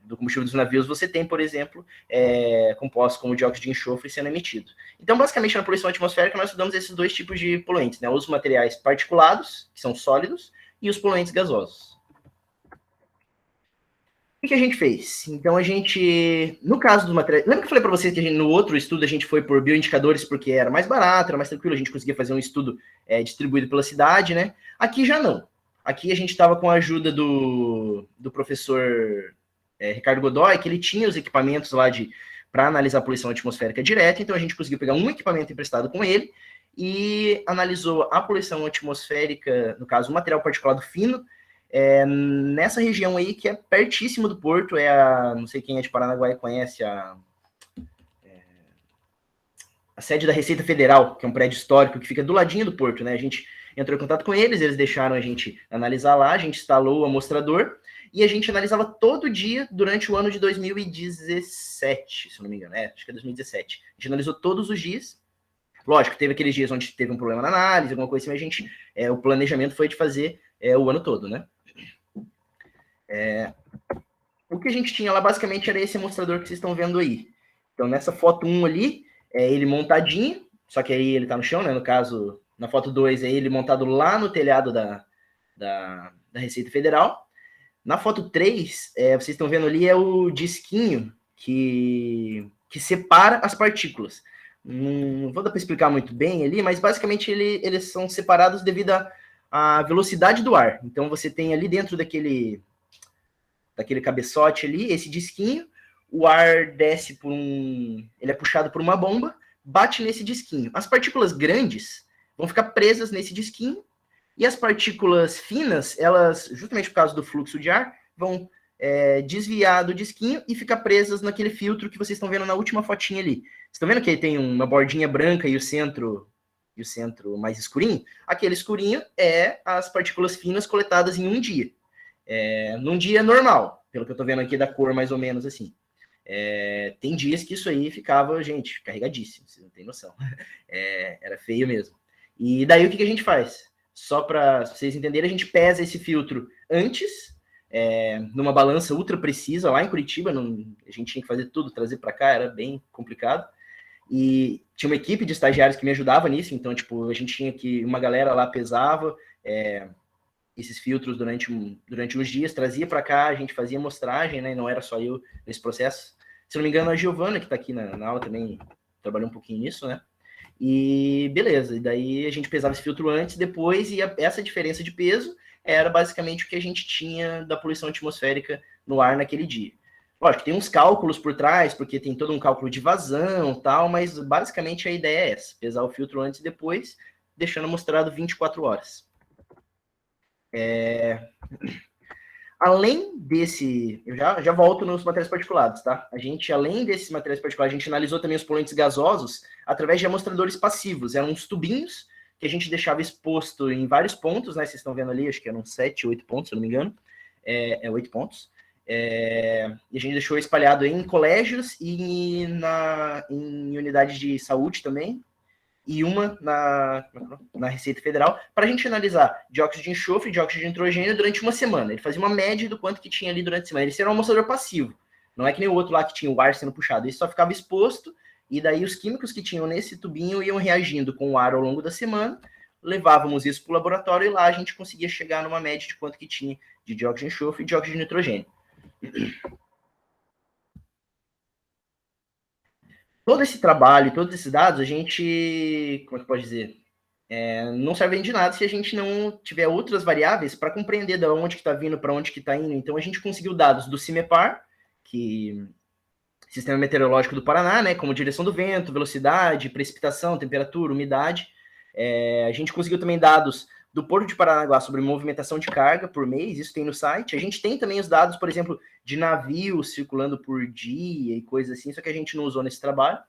combustível dos navios, você tem, por exemplo, compostos como dióxido de enxofre sendo emitido. Então, basicamente, na poluição atmosférica, nós estudamos esses dois tipos de poluentes, né? Os materiais particulados, que são sólidos, e os poluentes gasosos. O que a gente fez? Então, no caso do material... Lembra que eu falei para vocês que no outro estudo a gente foi por bioindicadores porque era mais barato, era mais tranquilo, a gente conseguia fazer um estudo distribuído pela cidade, né? Aqui já não. Aqui a gente estava com a ajuda do professor Ricardo Godoy, que ele tinha os equipamentos lá para analisar a poluição atmosférica direta, então a gente conseguiu pegar um equipamento emprestado com ele e analisou a poluição atmosférica, no caso, o material particulado fino, nessa região aí que é pertíssimo do porto, não sei quem é de Paranaguá e conhece a sede da Receita Federal, que é um prédio histórico que fica do ladinho do porto, né? A gente entrou em contato com eles deixaram a gente analisar lá, a gente instalou o amostrador e a gente analisava todo dia durante o ano de 2017, se não me engano, acho que é 2017. A gente analisou todos os dias Lógico, teve aqueles dias onde teve um problema na análise, alguma coisa assim, mas a gente, o planejamento foi de fazer o ano todo, né? O que a gente tinha lá basicamente era esse amostrador que vocês estão vendo aí. Então, nessa foto 1 ali, é ele montadinho, só que aí ele tá no chão, né? No caso, na foto 2 é ele montado lá no telhado da Receita Federal. Na foto 3, vocês estão vendo ali, é o disquinho que separa as partículas. Não vou dar para explicar muito bem ali, mas basicamente eles são separados devido à velocidade do ar. Então você tem ali dentro daquele cabeçote ali, esse disquinho, o ar desce ele é puxado por uma bomba, bate nesse disquinho. As partículas grandes vão ficar presas nesse disquinho, e as partículas finas, elas, justamente por causa do fluxo de ar, vão desviar do disquinho e ficar presas naquele filtro que vocês estão vendo na última fotinha ali. Vocês estão vendo que ele tem uma bordinha branca e o centro mais escurinho? Aquele escurinho é as partículas finas coletadas em um dia. Num dia normal, pelo que eu tô vendo aqui da cor mais ou menos assim. Tem dias que isso aí ficava, gente, carregadíssimo, vocês não tem noção. Era feio mesmo. E daí o que a gente faz? Só para vocês entenderem, a gente pesa esse filtro antes, numa balança ultra precisa, lá em Curitiba, a gente tinha que fazer tudo, trazer para cá, era bem complicado. E tinha uma equipe de estagiários que me ajudava nisso, então, tipo, a gente tinha uma galera lá pesava esses filtros durante uns dias, trazia para cá, a gente fazia amostragem, né, não era só eu nesse processo. Se não me engano, a Giovana, que está aqui na aula também, trabalhou um pouquinho nisso, né? E beleza, e daí a gente pesava esse filtro antes, depois, e essa diferença de peso era basicamente o que a gente tinha da poluição atmosférica no ar naquele dia. Lógico, tem uns cálculos por trás, porque tem todo um cálculo de vazão e tal, mas basicamente a ideia é essa, pesar o filtro antes e depois, deixando amostrado 24 horas. Além desse, eu já volto nos materiais particulados, tá? A gente, além desses materiais particulados, a gente analisou também os poluentes gasosos através de amostradores passivos. Eram uns tubinhos que a gente deixava exposto em vários pontos, né? Vocês estão vendo ali, acho que eram 7, 8 pontos, se eu não me engano. 8 pontos. E a gente deixou espalhado em colégios e em unidades de saúde também, e uma na Receita Federal, para a gente analisar dióxido de enxofre e dióxido de nitrogênio durante uma semana. Ele fazia uma média do quanto que tinha ali durante a semana. Ele era um amostrador passivo, não é que nem o outro lá que tinha o ar sendo puxado. Ele só ficava exposto, e daí os químicos que tinham nesse tubinho iam reagindo com o ar ao longo da semana, levávamos isso para o laboratório, e lá a gente conseguia chegar numa média de quanto que tinha de dióxido de enxofre e dióxido de nitrogênio. Todo esse trabalho, todos esses dados, a gente, como é que pode dizer, não servem de nada se a gente não tiver outras variáveis para compreender de onde que está vindo, para onde que está indo. Então, a gente conseguiu dados do CIMEPAR, que Sistema Meteorológico do Paraná, né, como direção do vento, velocidade, precipitação, temperatura, umidade. A gente conseguiu também dados do Porto de Paranaguá sobre movimentação de carga por mês, isso tem no site. A gente tem também os dados, por exemplo, de navios circulando por dia e coisas assim, só que a gente não usou nesse trabalho.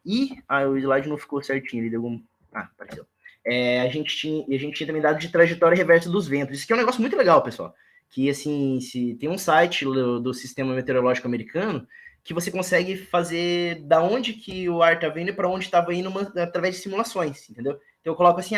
E o slide não ficou certinho, ele deu algum... apareceu. A gente tinha também dados de trajetória reversa dos ventos. Isso aqui é um negócio muito legal, pessoal. Que, assim, tem um site do Sistema Meteorológico Americano que você consegue fazer da onde que o ar está vindo e para onde estava indo através de simulações, entendeu? Então eu coloco assim,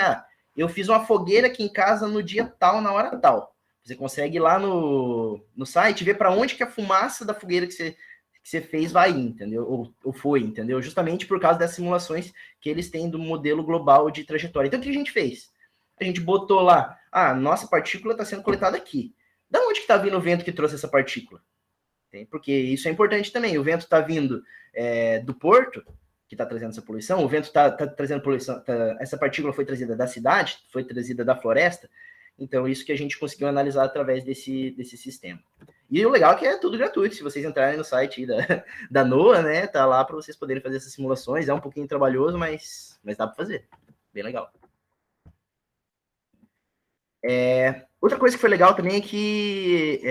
eu fiz uma fogueira aqui em casa no dia tal, na hora tal. Você consegue ir lá no site ver para onde que a fumaça da fogueira que você fez vai ir, entendeu? Ou foi, entendeu? Justamente por causa das simulações que eles têm do modelo global de trajetória. Então, o que a gente fez? A gente botou lá, nossa partícula está sendo coletada aqui. Da onde que está vindo o vento que trouxe essa partícula? Porque isso é importante também. O vento está vindo do porto, que está trazendo essa poluição, o vento está trazendo poluição, essa partícula foi trazida da cidade, foi trazida da floresta. Então, isso que a gente conseguiu analisar através desse sistema. E o legal é que é tudo gratuito. Se vocês entrarem no site da NOAA, né, tá lá para vocês poderem fazer essas simulações. É um pouquinho trabalhoso, mas dá para fazer. Bem legal. Outra coisa que foi legal também é que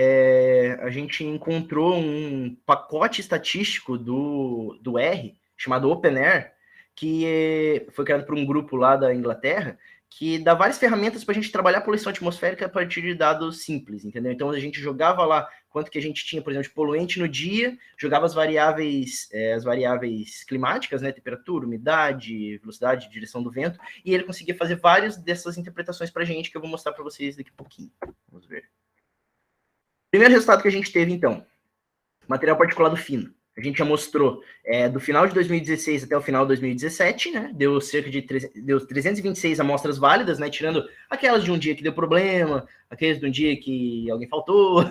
a gente encontrou um pacote estatístico do R, chamado OpenAir, que foi criado por um grupo lá da Inglaterra, que dá várias ferramentas para a gente trabalhar a poluição atmosférica a partir de dados simples, entendeu? Então, a gente jogava lá quanto que a gente tinha, por exemplo, de poluente no dia, jogava as variáveis climáticas, né, temperatura, umidade, velocidade, direção do vento, e ele conseguia fazer várias dessas interpretações para a gente, que eu vou mostrar para vocês daqui a pouquinho. Vamos ver. Primeiro resultado que a gente teve, então, material particulado fino. A gente já mostrou do final de 2016 até o final de 2017, né? Deu cerca de 326 amostras válidas, né? Tirando aquelas de um dia que deu problema, aqueles de um dia que alguém faltou,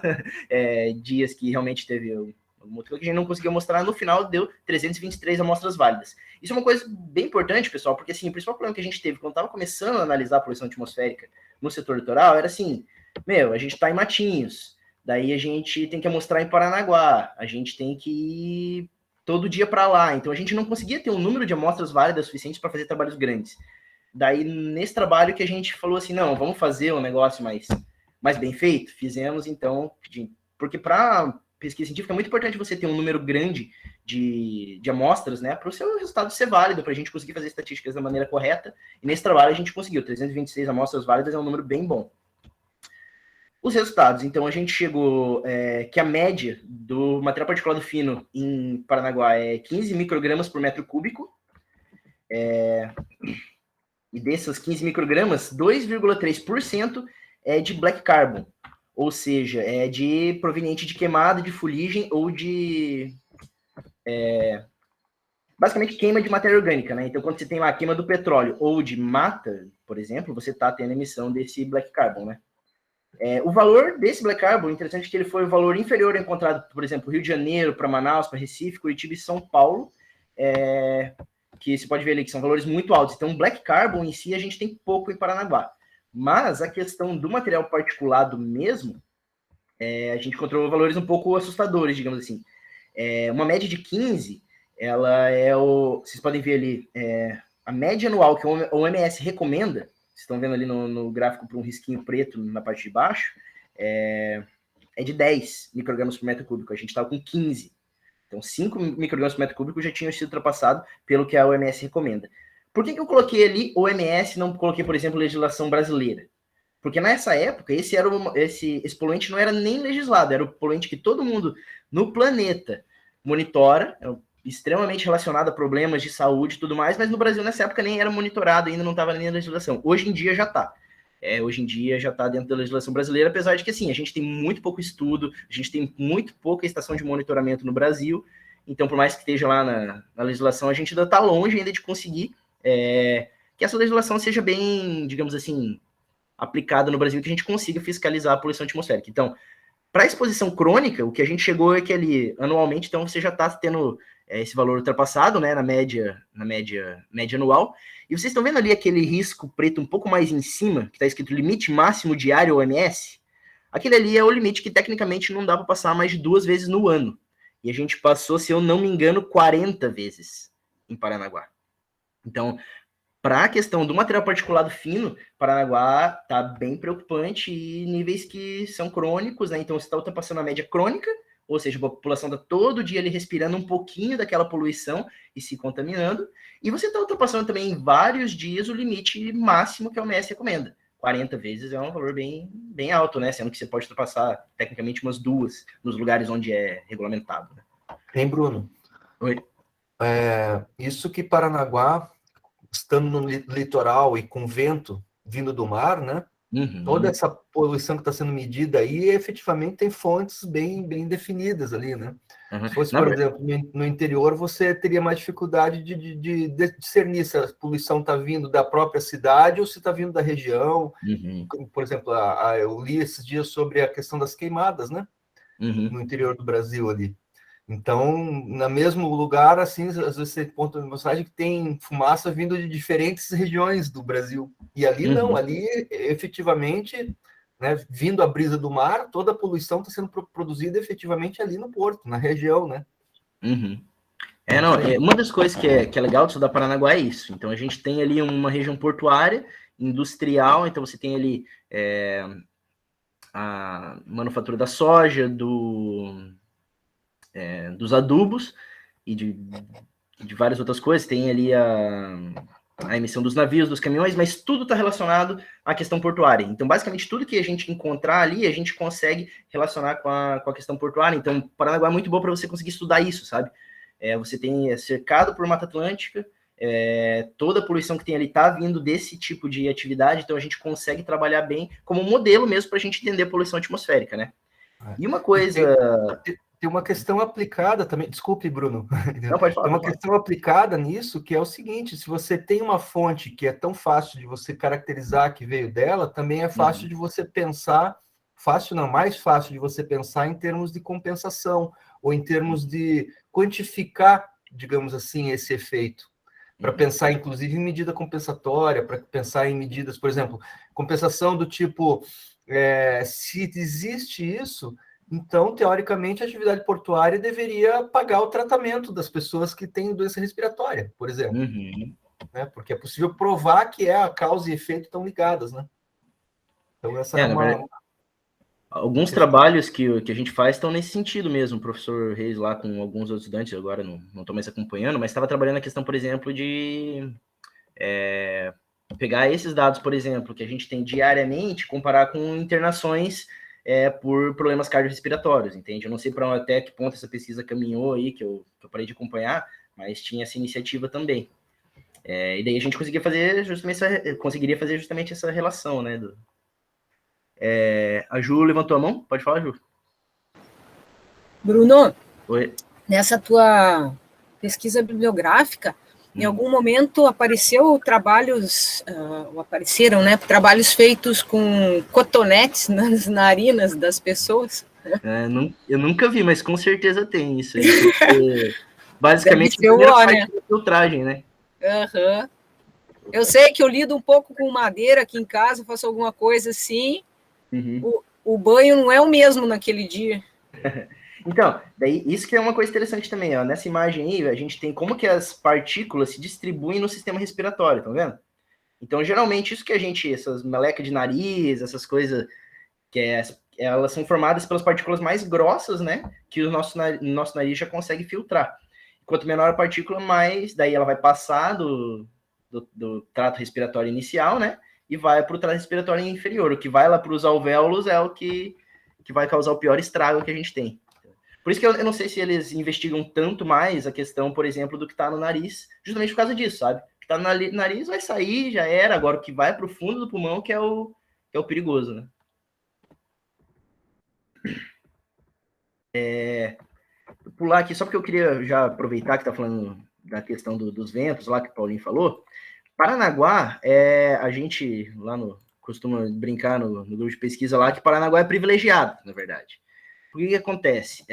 dias que realmente teve alguma outra coisa que a gente não conseguiu mostrar. No final, deu 323 amostras válidas. Isso é uma coisa bem importante, pessoal, porque assim, o principal problema que a gente teve quando estava começando a analisar a poluição atmosférica no setor litoral era assim, a gente está em Matinhos. Daí a gente tem que amostrar em Paranaguá, a gente tem que ir todo dia para lá. Então a gente não conseguia ter um número de amostras válidas suficientes para fazer trabalhos grandes. Daí nesse trabalho que a gente falou assim, não, vamos fazer um negócio mais bem feito. Fizemos então, porque para pesquisa científica é muito importante você ter um número grande de amostras, né, para o seu resultado ser válido, para a gente conseguir fazer estatísticas da maneira correta. E nesse trabalho a gente conseguiu, 326 amostras válidas é um número bem bom. Os resultados, então, a gente chegou que a média do material particulado fino em Paranaguá é 15 microgramas por metro cúbico, e dessas 15 microgramas, 2,3% é de black carbon, ou seja, é proveniente de queimada de fuligem ou de... basicamente queima de matéria orgânica, né? Então, quando você tem lá a queima do petróleo ou de mata, por exemplo, você está tendo emissão desse black carbon, né? O valor desse black carbon, interessante que ele foi o valor inferior encontrado, por exemplo, Rio de Janeiro, para Manaus, para Recife, Curitiba e São Paulo, que você pode ver ali que são valores muito altos. Então, o black carbon em si a gente tem pouco em Paranaguá. Mas a questão do material particulado mesmo, a gente encontrou valores um pouco assustadores, digamos assim. Uma média de 15, ela vocês podem ver ali, a média anual que o OMS recomenda. Vocês estão vendo ali no gráfico para um risquinho preto na parte de baixo, é de 10 microgramas por metro cúbico. A gente estava com 15. Então, 5 microgramas por metro cúbico já tinham sido ultrapassado pelo que a OMS recomenda. Por que eu coloquei ali OMS e não coloquei, por exemplo, legislação brasileira? Porque nessa época, esse poluente não era nem legislado, era o poluente que todo mundo no planeta monitora, extremamente relacionado a problemas de saúde e tudo mais, mas no Brasil nessa época nem era monitorado, ainda não estava nem na legislação. Hoje em dia já está. Hoje em dia já está dentro da legislação brasileira, apesar de que, assim, a gente tem muito pouco estudo, a gente tem muito pouca estação de monitoramento no Brasil, então, por mais que esteja lá na legislação, a gente ainda está longe ainda de conseguir que essa legislação seja bem, digamos assim, aplicada no Brasil, que a gente consiga fiscalizar a poluição atmosférica. Então, para a exposição crônica, o que a gente chegou é que ali, anualmente, então, você já está tendo esse valor ultrapassado, né, na média anual. E vocês estão vendo ali aquele risco preto um pouco mais em cima, que está escrito limite máximo diário OMS? Aquele ali é o limite que, tecnicamente, não dá para passar mais de 2 vezes no ano. E a gente passou, se eu não me engano, 40 vezes em Paranaguá. Então, para a questão do material particulado fino, Paranaguá está bem preocupante e níveis que são crônicos, né? Então, você está ultrapassando a média crônica, ou seja, a população está todo dia ali respirando um pouquinho daquela poluição e se contaminando, e você está ultrapassando também em vários dias o limite máximo que a OMS recomenda. 40 vezes é um valor bem, bem alto, né? Sendo que você pode ultrapassar, tecnicamente, umas 2 nos lugares onde é regulamentado. Né? Hein, Bruno? Oi? Isso que Paranaguá, estando no litoral e com vento vindo do mar, né? Uhum. Toda essa poluição que está sendo medida aí, efetivamente tem fontes bem definidas ali, né? Uhum. Se fosse, por exemplo, no interior, você teria mais dificuldade de discernir se a poluição está vindo da própria cidade ou se está vindo da região. Uhum. Por exemplo, eu li esses dias sobre a questão das queimadas, né? Uhum. No interior do Brasil ali. Então, no mesmo lugar, assim, às vezes você conta uma mensagem que tem fumaça vindo de diferentes regiões do Brasil. E ali não, ali efetivamente, né, vindo a brisa do mar, toda a poluição está sendo produzida efetivamente ali no porto, na região, né? Uhum. Uma das coisas que é legal do sul da Paranaguá é isso. Então, a gente tem ali uma região portuária, industrial, então você tem ali a manufatura da soja, dos adubos e de várias outras coisas. Tem ali a emissão dos navios, dos caminhões, mas tudo está relacionado à questão portuária. Então, basicamente, tudo que a gente encontrar ali, a gente consegue relacionar com a questão portuária. Então, Paranaguá é muito bom para você conseguir estudar isso, sabe? Você tem cercado por Mata Atlântica, toda a poluição que tem ali está vindo desse tipo de atividade, então a gente consegue trabalhar bem como modelo mesmo para a gente entender a poluição atmosférica, né? E uma coisa... Tem uma questão aplicada também, desculpe, Bruno. Não, pode falar, tem uma questão aplicada nisso, que é o seguinte: se você tem uma fonte que é tão fácil de você caracterizar que veio dela, também é fácil de você pensar, fácil não, mais fácil de você pensar em termos de compensação, ou em termos de quantificar, digamos assim, esse efeito. Para pensar, inclusive, em medida compensatória, para pensar em medidas, por exemplo, compensação do tipo, se existe isso, então, teoricamente, a atividade portuária deveria pagar o tratamento das pessoas que têm doença respiratória, por exemplo. Né? Porque é possível provar que a causa e efeito estão ligadas, né? Então, essa é uma... Alguns trabalhos que a gente faz estão nesse sentido mesmo. O professor Reis lá com alguns outros estudantes, agora não estou mais acompanhando, mas estava trabalhando a questão, por exemplo, de pegar esses dados, por exemplo, que a gente tem diariamente, comparar com internações por problemas cardiorrespiratórios, entende? Eu não sei para até que ponto essa pesquisa caminhou aí, que eu parei de acompanhar, mas tinha essa iniciativa também. E daí a gente conseguiria fazer justamente essa relação, né? A Ju levantou a mão? Pode falar, Ju. Bruno, Oi. Nessa tua pesquisa bibliográfica, em algum momento apareceram, né, trabalhos feitos com cotonetes nas narinas das pessoas? Eu nunca vi, mas com certeza tem isso aí. Porque, basicamente, a primeira parte da filtragem, né? Uhum. Eu sei que eu lido um pouco com madeira aqui em casa, faço alguma coisa assim. O banho não é o mesmo naquele dia. Então, daí isso que é uma coisa interessante também, ó. Nessa imagem aí, a gente tem como que as partículas se distribuem no sistema respiratório, tá vendo? Então, geralmente, isso que essas melecas de nariz, essas coisas, elas são formadas pelas partículas mais grossas, né? Que o nosso nariz já consegue filtrar. Quanto menor a partícula, mais, daí ela vai passar do trato respiratório inicial, né? E vai para o trato respiratório inferior. O que vai lá para os alvéolos é o que vai causar o pior estrago que a gente tem. Por isso que eu não sei se eles investigam tanto mais a questão, por exemplo, do que está no nariz, justamente por causa disso, sabe? O que está no nariz vai sair, já era. Agora o que vai para o fundo do pulmão que é o perigoso, né? Vou pular aqui, só porque eu queria já aproveitar que está falando da questão dos ventos, lá que o Paulinho falou. Paranaguá, a gente lá costuma brincar no grupo de pesquisa lá que Paranaguá é privilegiado, na verdade. Por que acontece?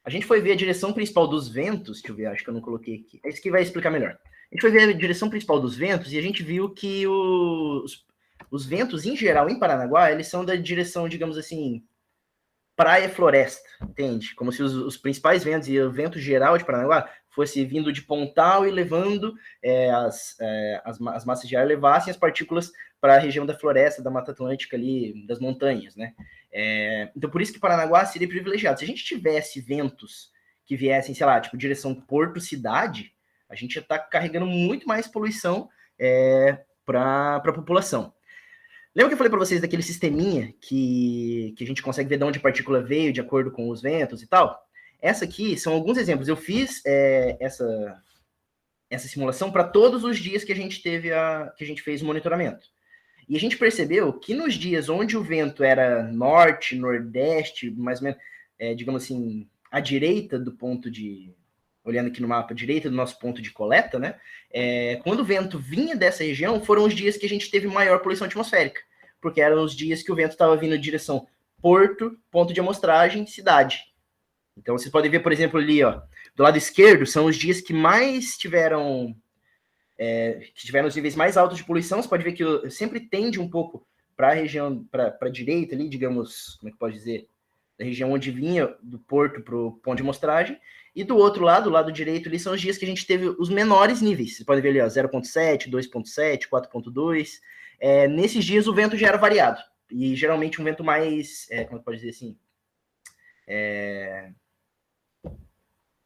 A gente foi ver a direção principal dos ventos, deixa eu ver, acho que eu não coloquei aqui. É isso que vai explicar melhor. A gente foi ver a direção principal dos ventos e a gente viu que os ventos, em geral, em Paranaguá, eles são da direção, digamos assim, praia-floresta, entende? Como se os principais ventos e o vento geral de Paranaguá fosse vindo de Pontal e levando as massas de ar, levassem as partículas para a região da floresta, da Mata Atlântica ali, das montanhas, né? Então, por isso que Paranaguá seria privilegiado. Se a gente tivesse ventos que viessem, sei lá, tipo, direção Porto-Cidade, a gente ia estar carregando muito mais poluição para a população. Lembra que eu falei para vocês daquele sisteminha que a gente consegue ver de onde a partícula veio, de acordo com os ventos e tal? Essa aqui são alguns exemplos. Eu fiz essa simulação para todos os dias que a gente fez o monitoramento. E a gente percebeu que nos dias onde o vento era norte, nordeste, mais ou menos, digamos assim, à direita do ponto de... Olhando aqui no mapa, à direita do nosso ponto de coleta, né? Quando o vento vinha dessa região, foram os dias que a gente teve maior poluição atmosférica. Porque eram os dias que o vento estava vindo em direção porto, ponto de amostragem, cidade. Então, vocês podem ver, por exemplo, ali, ó, do lado esquerdo, são os dias que mais tiveram os níveis mais altos de poluição. Você pode ver que sempre tende um pouco para a região, para a direita ali, digamos, como é que pode dizer? Da região onde vinha do porto para o ponto de amostragem. E do outro lado, o lado direito ali, são os dias que a gente teve os menores níveis. Você pode ver ali, ó, 0,7, 2,7, 4,2. Nesses dias o vento já era variado. E geralmente um vento mais, como é que pode dizer assim?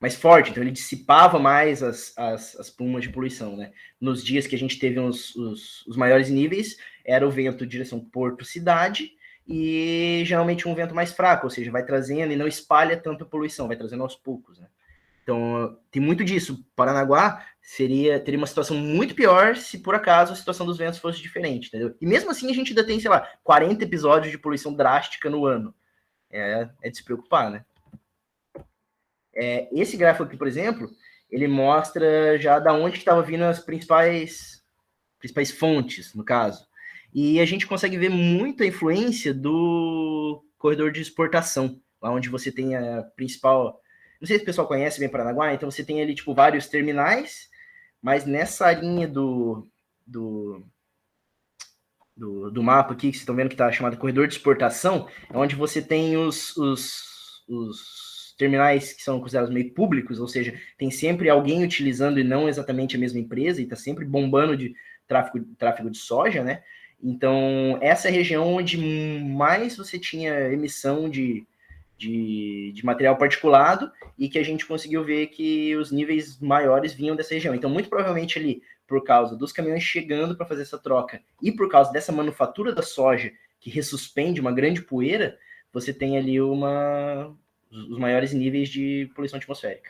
mais forte, então ele dissipava mais as plumas de poluição, né? Nos dias que a gente teve os maiores níveis, era o vento direção porto-cidade, e geralmente um vento mais fraco, ou seja, vai trazendo e não espalha tanto a poluição, vai trazendo aos poucos, né? Então, tem muito disso. Paranaguá teria uma situação muito pior se, por acaso, a situação dos ventos fosse diferente, entendeu? E mesmo assim, a gente ainda tem, sei lá, 40 episódios de poluição drástica no ano. É de se preocupar, né? Esse gráfico aqui, por exemplo, ele mostra já da onde estava vindo as principais fontes, no caso. E a gente consegue ver muita influência do corredor de exportação, lá onde você tem a principal... Não sei se o pessoal conhece bem Paranaguá, então você tem ali, tipo, vários terminais, mas nessa linha do mapa aqui, que vocês estão vendo que está chamado corredor de exportação, é onde você tem os terminais que são considerados meio públicos, ou seja, tem sempre alguém utilizando e não exatamente a mesma empresa, e está sempre bombando de tráfego de soja, né? Então, essa é a região onde mais você tinha emissão de material particulado, e que a gente conseguiu ver que os níveis maiores vinham dessa região. Então, muito provavelmente ali, por causa dos caminhões chegando para fazer essa troca, e por causa dessa manufatura da soja, que ressuspende uma grande poeira, você tem ali os maiores níveis de poluição atmosférica.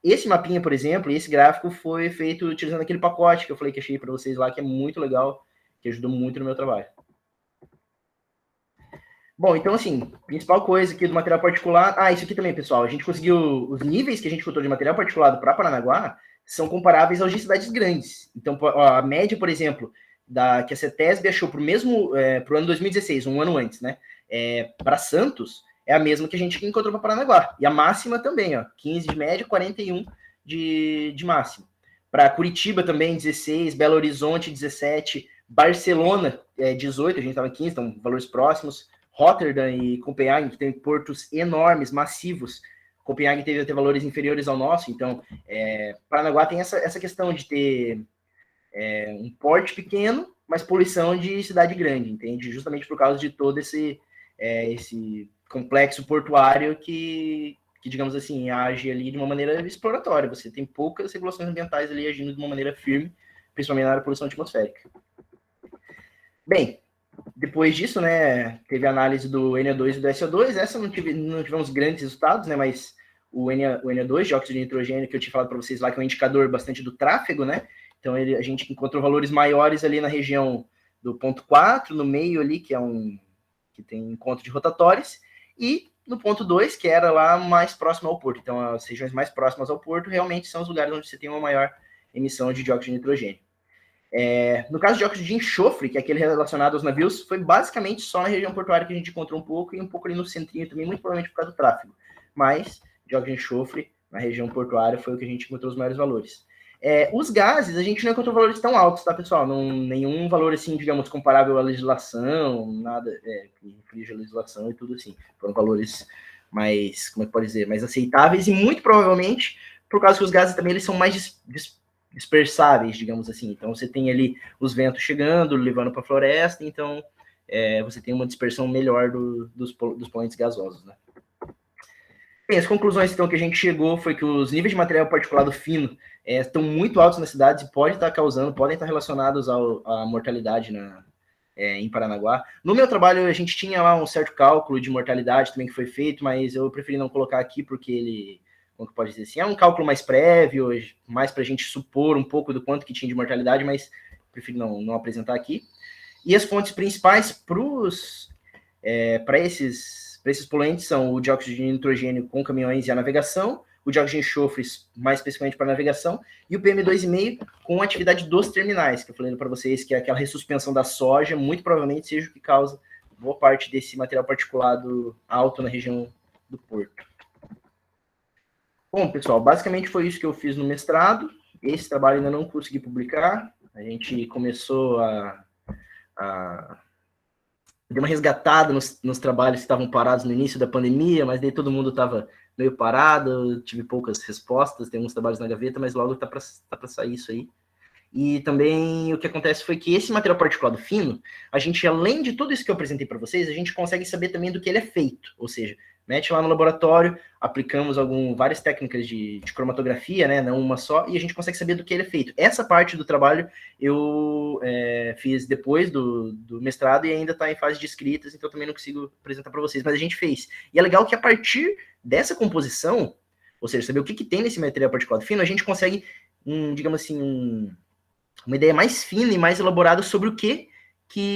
Esse mapinha, por exemplo, esse gráfico foi feito utilizando aquele pacote que eu falei que achei para vocês lá, que é muito legal, que ajudou muito no meu trabalho. Bom, então, assim, principal coisa aqui do material particulado... isso aqui também, pessoal, a gente conseguiu... Os níveis que a gente encontrou de material particulado para Paranaguá são comparáveis aos de cidades grandes. Então, a média, por exemplo, que a CETESB achou para o ano 2016, um ano antes, né? Para Santos, é a mesma que a gente encontrou para Paranaguá. E a máxima também, 15 de média, 41 de máxima. Para Curitiba também, 16, Belo Horizonte, 17, Barcelona, 18, a gente estava em 15, então valores próximos. Rotterdam e Copenhague, que tem portos enormes, massivos. Copenhague teve até valores inferiores ao nosso, então Paranaguá tem essa questão de ter um porte pequeno, mas poluição de cidade grande, entende? Justamente por causa de todo esse complexo portuário que, digamos assim, age ali de uma maneira exploratória. Você tem poucas regulações ambientais ali agindo de uma maneira firme, principalmente na área de poluição atmosférica. Bem, depois disso, né, teve a análise do NO2 e do SO2. Essa não tivemos grandes resultados, né, mas o NO2, dióxido de nitrogênio, que eu tinha falado para vocês lá, que é um indicador bastante do tráfego, né? Então, a gente encontrou valores maiores ali na região do ponto 4, no meio ali, que tem encontro de rotatórios, e no ponto 2, que era lá mais próximo ao porto. Então, as regiões mais próximas ao porto realmente são os lugares onde você tem uma maior emissão de dióxido de nitrogênio. No caso de dióxido de enxofre, que é aquele relacionado aos navios, foi basicamente só na região portuária que a gente encontrou um pouco, e um pouco ali no centrinho também, muito provavelmente por causa do tráfego. Mas, dióxido de enxofre, na região portuária, foi o que a gente encontrou os maiores valores. Os gases, a gente não encontrou valores tão altos, tá, pessoal? Nenhum valor, assim, digamos, comparável à legislação, nada, que infringe a legislação e tudo assim. Foram valores mais, como é que pode dizer, mais aceitáveis, e muito provavelmente, por causa que os gases também eles são mais dispersáveis, digamos assim. Então, você tem ali os ventos chegando, levando para a floresta, então você tem uma dispersão melhor dos poluentes gasosos, né? Bem, as conclusões, então, que a gente chegou foi que os níveis de material particulado fino estão muito altos nas cidades e podem estar relacionados à mortalidade em Paranaguá. No meu trabalho, a gente tinha lá um certo cálculo de mortalidade também que foi feito, mas eu preferi não colocar aqui porque ele... como que pode dizer assim, é um cálculo mais prévio, mais para a gente supor um pouco do quanto que tinha de mortalidade, mas prefiro não apresentar aqui. E as fontes principais para esses poluentes são o dióxido de nitrogênio com caminhões e a navegação, o dióxido de enxofre, mais especificamente para a navegação, e o PM2,5 com a atividade dos terminais, que eu falei para vocês, que é aquela ressuspensão da soja, muito provavelmente seja o que causa boa parte desse material particulado alto na região do porto. Bom, pessoal, basicamente foi isso que eu fiz no mestrado. Esse trabalho ainda não consegui publicar. A gente começou a dar uma resgatada nos trabalhos que estavam parados no início da pandemia, mas daí todo mundo estava meio parado, tive poucas respostas, tem uns trabalhos na gaveta, mas logo tá para sair isso aí. E também o que acontece foi que esse material particulado fino, a gente, além de tudo isso que eu apresentei para vocês, a gente consegue saber também do que ele é feito, ou seja, mete lá no laboratório, aplicamos várias técnicas de cromatografia, né, não uma só, e a gente consegue saber do que ele é feito. Essa parte do trabalho eu fiz depois do mestrado e ainda está em fase de escritas, então também não consigo apresentar para vocês, mas a gente fez. E é legal que a partir dessa composição, ou seja, saber o que tem nesse material particulado fino, a gente consegue, digamos assim, uma ideia mais fina e mais elaborada sobre o que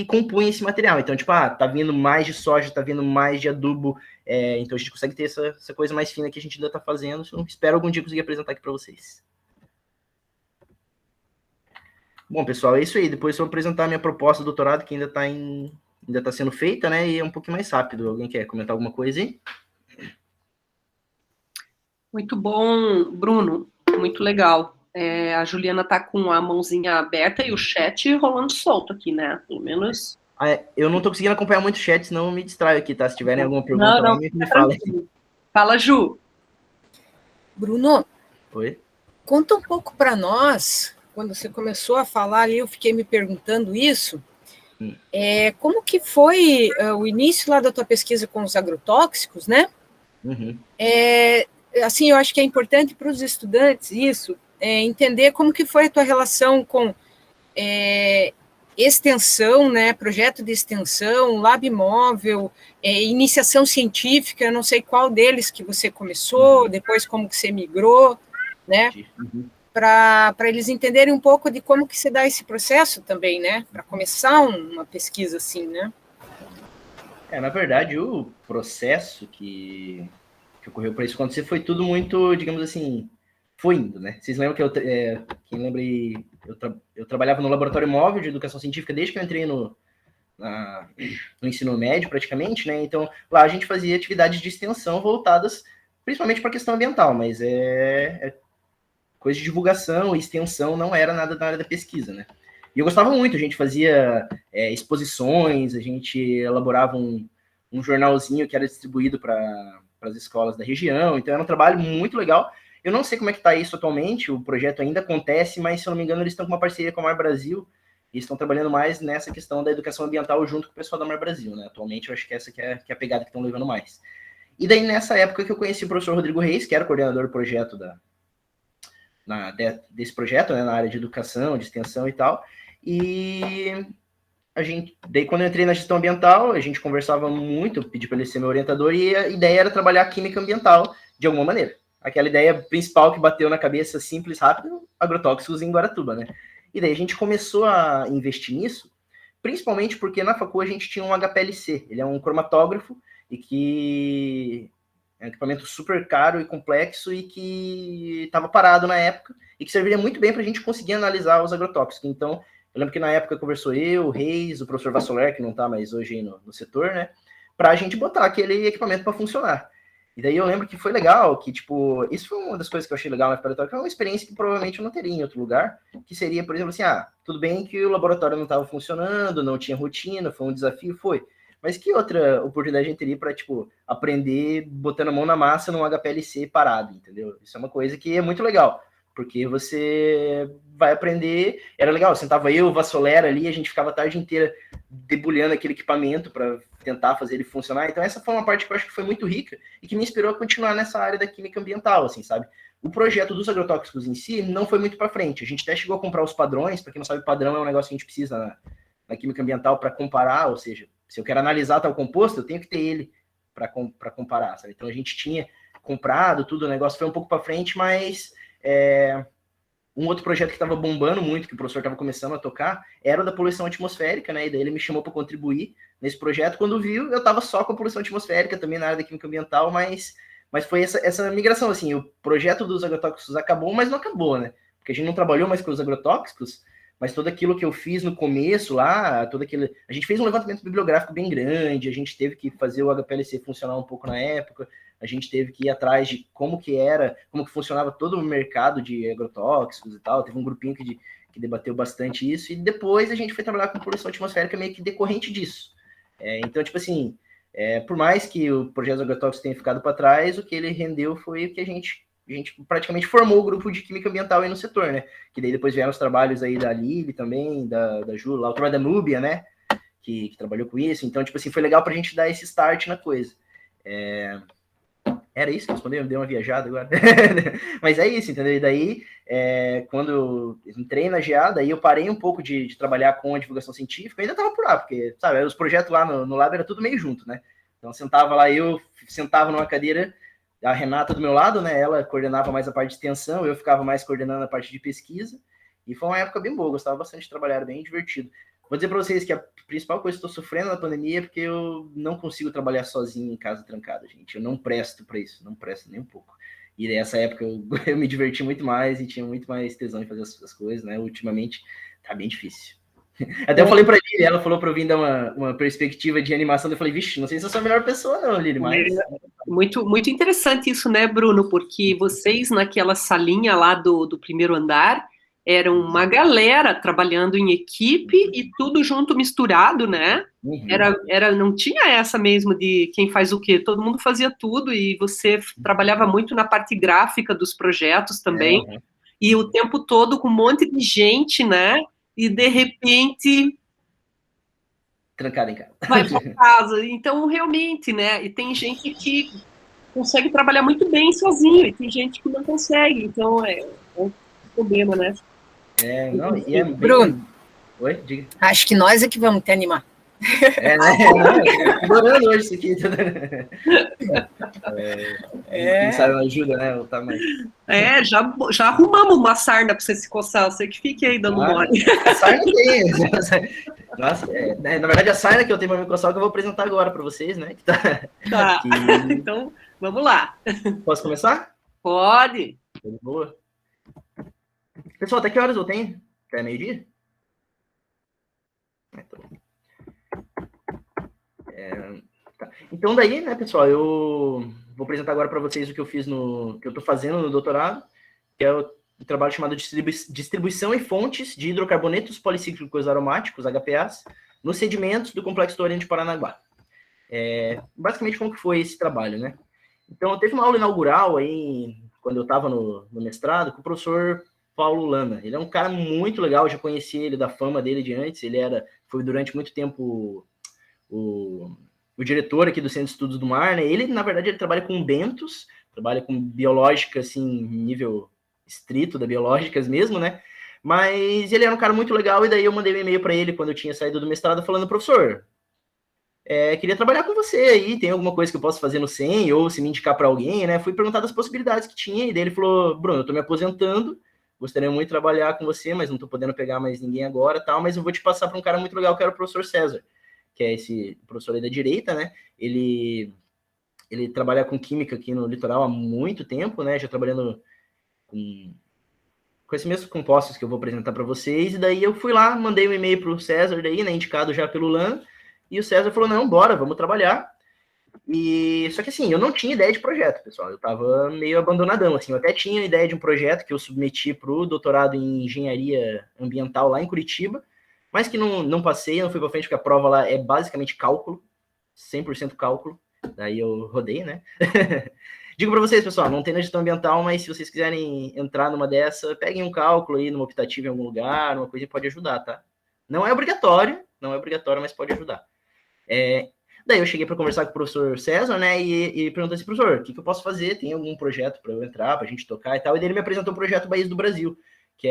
compõe esse material. Então, tipo, tá vindo mais de soja, tá vindo mais de adubo, então a gente consegue ter essa coisa mais fina que a gente ainda tá fazendo. Espero algum dia conseguir apresentar aqui para vocês. Bom, pessoal, é isso aí. Depois eu vou apresentar a minha proposta de doutorado, que ainda tá sendo feita, né, e é um pouquinho mais rápido. Alguém quer comentar alguma coisa aí? Muito bom, Bruno. Muito legal. A Juliana tá com a mãozinha aberta e o chat rolando solto aqui, né? Pelo menos. Eu não tô conseguindo acompanhar muito o chat, senão eu me distraio aqui, tá? Se tiverem alguma pergunta, não, me fala. Fala, Ju. Bruno, Oi? Conta um pouco para nós, quando você começou a falar ali, eu fiquei me perguntando isso, como que foi o início lá da tua pesquisa com os agrotóxicos, né? Uhum. Assim, eu acho que é importante para os estudantes isso, entender como que foi a tua relação com extensão, né, projeto de extensão, lab móvel, iniciação científica, eu não sei qual deles que você começou, depois como que você migrou, né, para eles entenderem um pouco de como que se dá esse processo também, né, para começar uma pesquisa assim, né. Na verdade, o processo que ocorreu para isso acontecer foi tudo muito, digamos assim, foi indo, né? Vocês lembram que quem lembra, eu trabalhava no laboratório móvel de educação científica desde que eu entrei no ensino médio, praticamente, né? Então, lá a gente fazia atividades de extensão voltadas principalmente para a questão ambiental, mas coisa de divulgação e extensão, não era nada da área da pesquisa, né? E eu gostava muito, a gente fazia exposições, a gente elaborava um jornalzinho que era distribuído para as escolas da região, então era um trabalho muito legal. Eu não sei como é que está isso atualmente, o projeto ainda acontece, mas se eu não me engano eles estão com uma parceria com a Mar Brasil e estão trabalhando mais nessa questão da educação ambiental junto com o pessoal da Mar Brasil, né? Atualmente eu acho que essa que é a pegada que estão levando mais. E daí nessa época que eu conheci o professor Rodrigo Reis, que era o coordenador do projeto desse projeto, né, na área de educação, de extensão e tal, e daí quando eu entrei na gestão ambiental, a gente conversava muito, eu pedi para ele ser meu orientador, e a ideia era trabalhar química ambiental de alguma maneira. Aquela ideia principal que bateu na cabeça, simples, rápido, agrotóxicos em Guaratuba, né? E daí a gente começou a investir nisso, principalmente porque na facul a gente tinha um HPLC, ele é um cromatógrafo, e que é um equipamento super caro e complexo e que estava parado na época e que serviria muito bem para a gente conseguir analisar os agrotóxicos. Então, eu lembro que na época conversou eu, o Reis, o professor Vassoler, que não está mais hoje aí no setor, né? Para a gente botar aquele equipamento para funcionar. E daí eu lembro que foi legal, que, tipo, isso foi uma das coisas que eu achei legal na laboratório, que é uma experiência que provavelmente eu não teria em outro lugar, que seria, por exemplo, assim, tudo bem que o laboratório não estava funcionando, não tinha rotina, foi um desafio, foi. Mas que outra oportunidade a gente teria para, tipo, aprender botando a mão na massa num HPLC parado, entendeu? Isso é uma coisa que é muito legal, porque você vai aprender. Era legal, sentava eu, o Vassolera ali, a gente ficava a tarde inteira debulhando aquele equipamento para tentar fazer ele funcionar. Então essa foi uma parte que eu acho que foi muito rica e que me inspirou a continuar nessa área da química ambiental, assim, sabe? O projeto dos agrotóxicos em si não foi muito para frente. A gente até chegou a comprar os padrões, para quem não sabe, padrão é um negócio que a gente precisa na química ambiental para comparar, ou seja, se eu quero analisar tal composto, eu tenho que ter ele para comparar, sabe? Então a gente tinha comprado tudo, o negócio foi um pouco para frente, mas um outro projeto que estava bombando muito, que o professor estava começando a tocar, era o da poluição atmosférica, né? E daí ele me chamou para contribuir nesse projeto. Quando viu, eu estava só com a poluição atmosférica, também na área da química ambiental, mas foi essa migração, assim, o projeto dos agrotóxicos acabou, mas não acabou, né? Porque a gente não trabalhou mais com os agrotóxicos, mas tudo aquilo que eu fiz no começo lá, a gente fez um levantamento bibliográfico bem grande, a gente teve que fazer o HPLC funcionar um pouco na época, a gente teve que ir atrás de como que funcionava todo o mercado de agrotóxicos e tal, teve um grupinho que debateu bastante isso, e depois a gente foi trabalhar com poluição atmosférica meio que decorrente disso. Então, tipo assim, por mais que o projeto dos agrotóxicos tenha ficado para trás, o que ele rendeu foi o que a gente praticamente formou o grupo de química ambiental aí no setor, né? Que daí depois vieram os trabalhos aí da Lili também, da Ju, lá o trabalho da Núbia, né? Que trabalhou com isso. Então, tipo assim, foi legal pra gente dar esse start na coisa. Era isso que eu respondi? Eu dei uma viajada agora. Mas é isso, entendeu? E daí, quando eu entrei na GA, daí eu parei um pouco de trabalhar com a divulgação científica, eu ainda estava por lá, porque, sabe, os projetos lá no Lab era tudo meio junto, né? Então, eu sentava numa cadeira, a Renata do meu lado, né? Ela coordenava mais a parte de extensão, eu ficava mais coordenando a parte de pesquisa, e foi uma época bem boa, gostava bastante de trabalhar, era bem divertido. Vou dizer para vocês que a principal coisa que estou sofrendo na pandemia é porque eu não consigo trabalhar sozinho em casa trancada, gente. Eu não presto para isso, não presto nem um pouco. E nessa época eu me diverti muito mais e tinha muito mais tesão em fazer as coisas, né? Ultimamente tá bem difícil. Até eu falei para Lili, ela falou para eu vir dar uma perspectiva de animação, eu falei, vixe, não sei se eu sou a melhor pessoa não, Lili, mas... Muito, muito interessante isso, né, Bruno? Porque vocês naquela salinha lá do primeiro andar eram uma galera trabalhando em equipe e tudo junto misturado, né? Uhum. Não tinha essa mesmo de quem faz o quê, todo mundo fazia tudo e você trabalhava muito na parte gráfica dos projetos também, e o tempo todo com um monte de gente, né? E de repente trancado em casa. Vai para casa. Então, realmente, né? E tem gente que consegue trabalhar muito bem sozinho, e tem gente que não consegue. Então, é um problema, né? Não, e é bem... Bruno. Oi, diga. Acho que nós é que vamos te animar. Né? Não, adorando hoje isso aqui. Quem sabe não ajuda, né? O tamanho. Já arrumamos uma sarna para você se coçar. Você que fique aí dando mole. A sarna tem. Nossa, na verdade, a sarna que eu tenho para me coçar que eu vou apresentar agora para vocês, né? Tá. Então, vamos lá. Posso começar? Pode. Boa. Pessoal, até que horas eu tenho? Até meio-dia? Tá. Então daí, né, pessoal, eu vou apresentar agora para vocês o que eu fiz que eu estou fazendo no doutorado, que é o trabalho chamado Distribuição e Fontes de Hidrocarbonetos Policíclicos Aromáticos, HPAs, nos sedimentos do Complexo do Oriente Paranaguá. Basicamente, como que foi esse trabalho, né? Então, teve uma aula inaugural aí, quando eu estava no mestrado, com o professor Paulo Lana. Ele é um cara muito legal, eu já conheci ele da fama dele de antes, foi durante muito tempo o diretor aqui do Centro de Estudos do Mar, né? Ele, na verdade, ele trabalha com bentos, trabalha com biológica, assim, nível estrito da biológicas mesmo, né? Mas ele era um cara muito legal, e daí eu mandei um e-mail para ele quando eu tinha saído do mestrado, falando, professor, queria trabalhar com você aí, tem alguma coisa que eu posso fazer no SEM, ou se me indicar para alguém, né? Fui perguntar das possibilidades que tinha, e daí ele falou, Bruno, eu tô me aposentando, gostaria muito de trabalhar com você, mas não tô podendo pegar mais ninguém agora, tal, mas eu vou te passar para um cara muito legal, que era o professor César, que é esse professor aí da direita, né? Ele trabalha com química aqui no litoral há muito tempo, né? Já trabalhando com esses mesmos compostos que eu vou apresentar para vocês, e daí eu fui lá, mandei um e-mail para o César, daí, né, indicado já pelo LAN, e o César falou, não, bora, vamos trabalhar. Só que assim, eu não tinha ideia de projeto, pessoal, eu tava meio abandonadão, assim, eu até tinha ideia de um projeto que eu submeti para o doutorado em engenharia ambiental lá em Curitiba, mas que não passei, não fui para frente, porque a prova lá é basicamente cálculo, 100% cálculo, daí eu rodei, né? Digo para vocês, pessoal, não tem na gestão ambiental, mas se vocês quiserem entrar numa dessa, peguem um cálculo aí, numa optativa em algum lugar, uma coisa que pode ajudar, tá? Não é obrigatório, mas pode ajudar. Daí eu cheguei para conversar com o professor César, né, e perguntei assim, professor, o que eu posso fazer? Tem algum projeto para eu entrar, para a gente tocar e tal? E daí ele me apresentou o projeto Baías do Brasil, que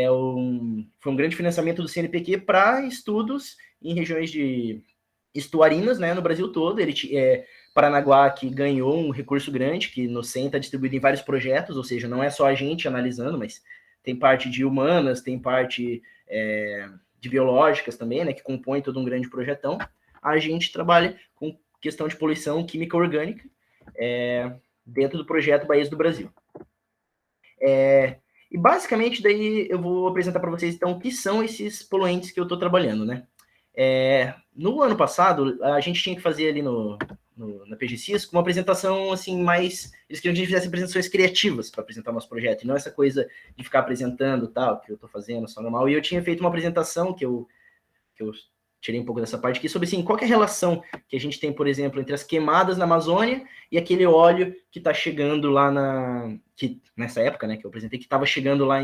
foi um grande financiamento do CNPq para estudos em regiões de estuarinas, né, no Brasil todo. Paranaguá, que ganhou um recurso grande, que no CEM está distribuído em vários projetos, ou seja, não é só a gente analisando, mas tem parte de humanas, tem parte de biológicas também, né, que compõe todo um grande projetão. A gente trabalha com questão de poluição química orgânica dentro do projeto Baías do Brasil. E basicamente, daí eu vou apresentar para vocês, então, o que são esses poluentes que eu estou trabalhando, né? No ano passado, a gente tinha que fazer ali na PGCIS uma apresentação, assim, mais... Eles queriam que a gente fizesse apresentações criativas para apresentar o nosso projeto, e não essa coisa de ficar apresentando tal, que eu estou fazendo, só normal. E eu tinha feito uma apresentação que eu tirei um pouco dessa parte aqui, sobre, assim, qual que é a relação que a gente tem, por exemplo, entre as queimadas na Amazônia e aquele óleo que está chegando lá nessa época, né, que eu apresentei, que estava chegando lá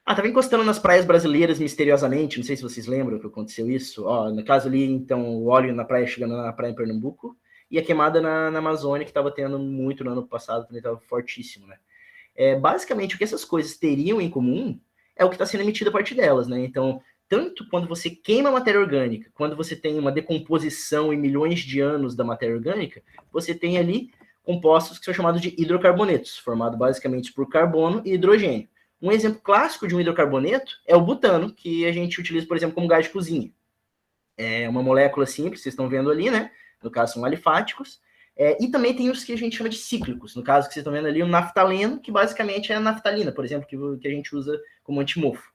estava encostando nas praias brasileiras misteriosamente, não sei se vocês lembram que aconteceu isso. No caso ali, então, o óleo na praia chegando na praia em Pernambuco, e a queimada na Amazônia, que estava tendo muito no ano passado, também estava fortíssimo, né? Basicamente, o que essas coisas teriam em comum é o que está sendo emitido a partir delas, né? Então, tanto quando você queima a matéria orgânica, quando você tem uma decomposição em milhões de anos da matéria orgânica, você tem ali compostos que são chamados de hidrocarbonetos, formados basicamente por carbono e hidrogênio. Um exemplo clássico de um hidrocarboneto é o butano, que a gente utiliza, por exemplo, como gás de cozinha. É uma molécula simples, vocês estão vendo ali, né? No caso, são alifáticos. E também tem os que a gente chama de cíclicos. No caso que vocês estão vendo ali, o naftaleno, que basicamente é a naftalina, por exemplo, que a gente usa como antimofo.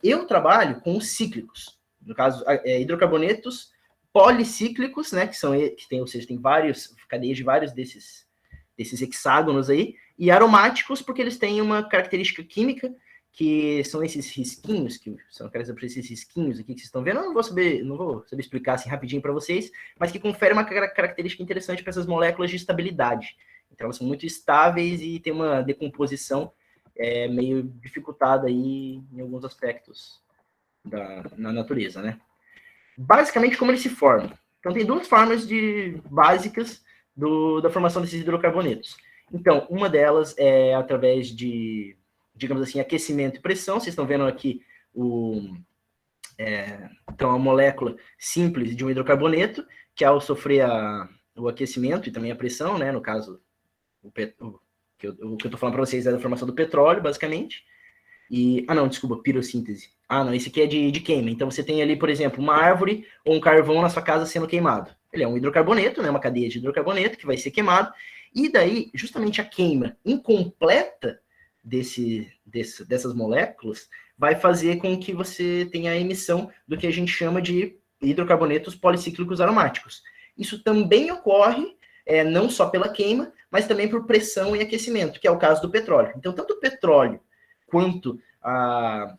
Eu trabalho com os cíclicos. No caso, hidrocarbonetos policíclicos, né? Ou seja, tem várias cadeias de vários desses hexágonos aí, e aromáticos, porque eles têm uma característica química, que são esses risquinhos, que são características esses risquinhos aqui que vocês estão vendo. Eu não vou saber explicar assim rapidinho para vocês, mas que confere uma característica interessante para essas moléculas de estabilidade. Então, elas são muito estáveis e tem uma decomposição meio dificultada aí em alguns aspectos na natureza, né? Basicamente, como eles se formam. Então, tem duas formas básicas da formação desses hidrocarbonetos. Então, uma delas é através de, digamos assim, aquecimento e pressão. Vocês estão vendo aqui então, a molécula simples de um hidrocarboneto, que ao sofrer o aquecimento e também a pressão, né, no caso, o que eu estou falando para vocês é da formação do petróleo, basicamente. Pirossíntese. Esse aqui é de queima. Então, você tem ali, por exemplo, uma árvore ou um carvão na sua casa sendo queimado. Ele é um hidrocarboneto, né, uma cadeia de hidrocarboneto que vai ser queimado. E daí, justamente a queima incompleta dessas moléculas vai fazer com que você tenha a emissão do que a gente chama de hidrocarbonetos policíclicos aromáticos. Isso também ocorre não só pela queima, mas também por pressão e aquecimento, que é o caso do petróleo. Então, tanto o petróleo quanto a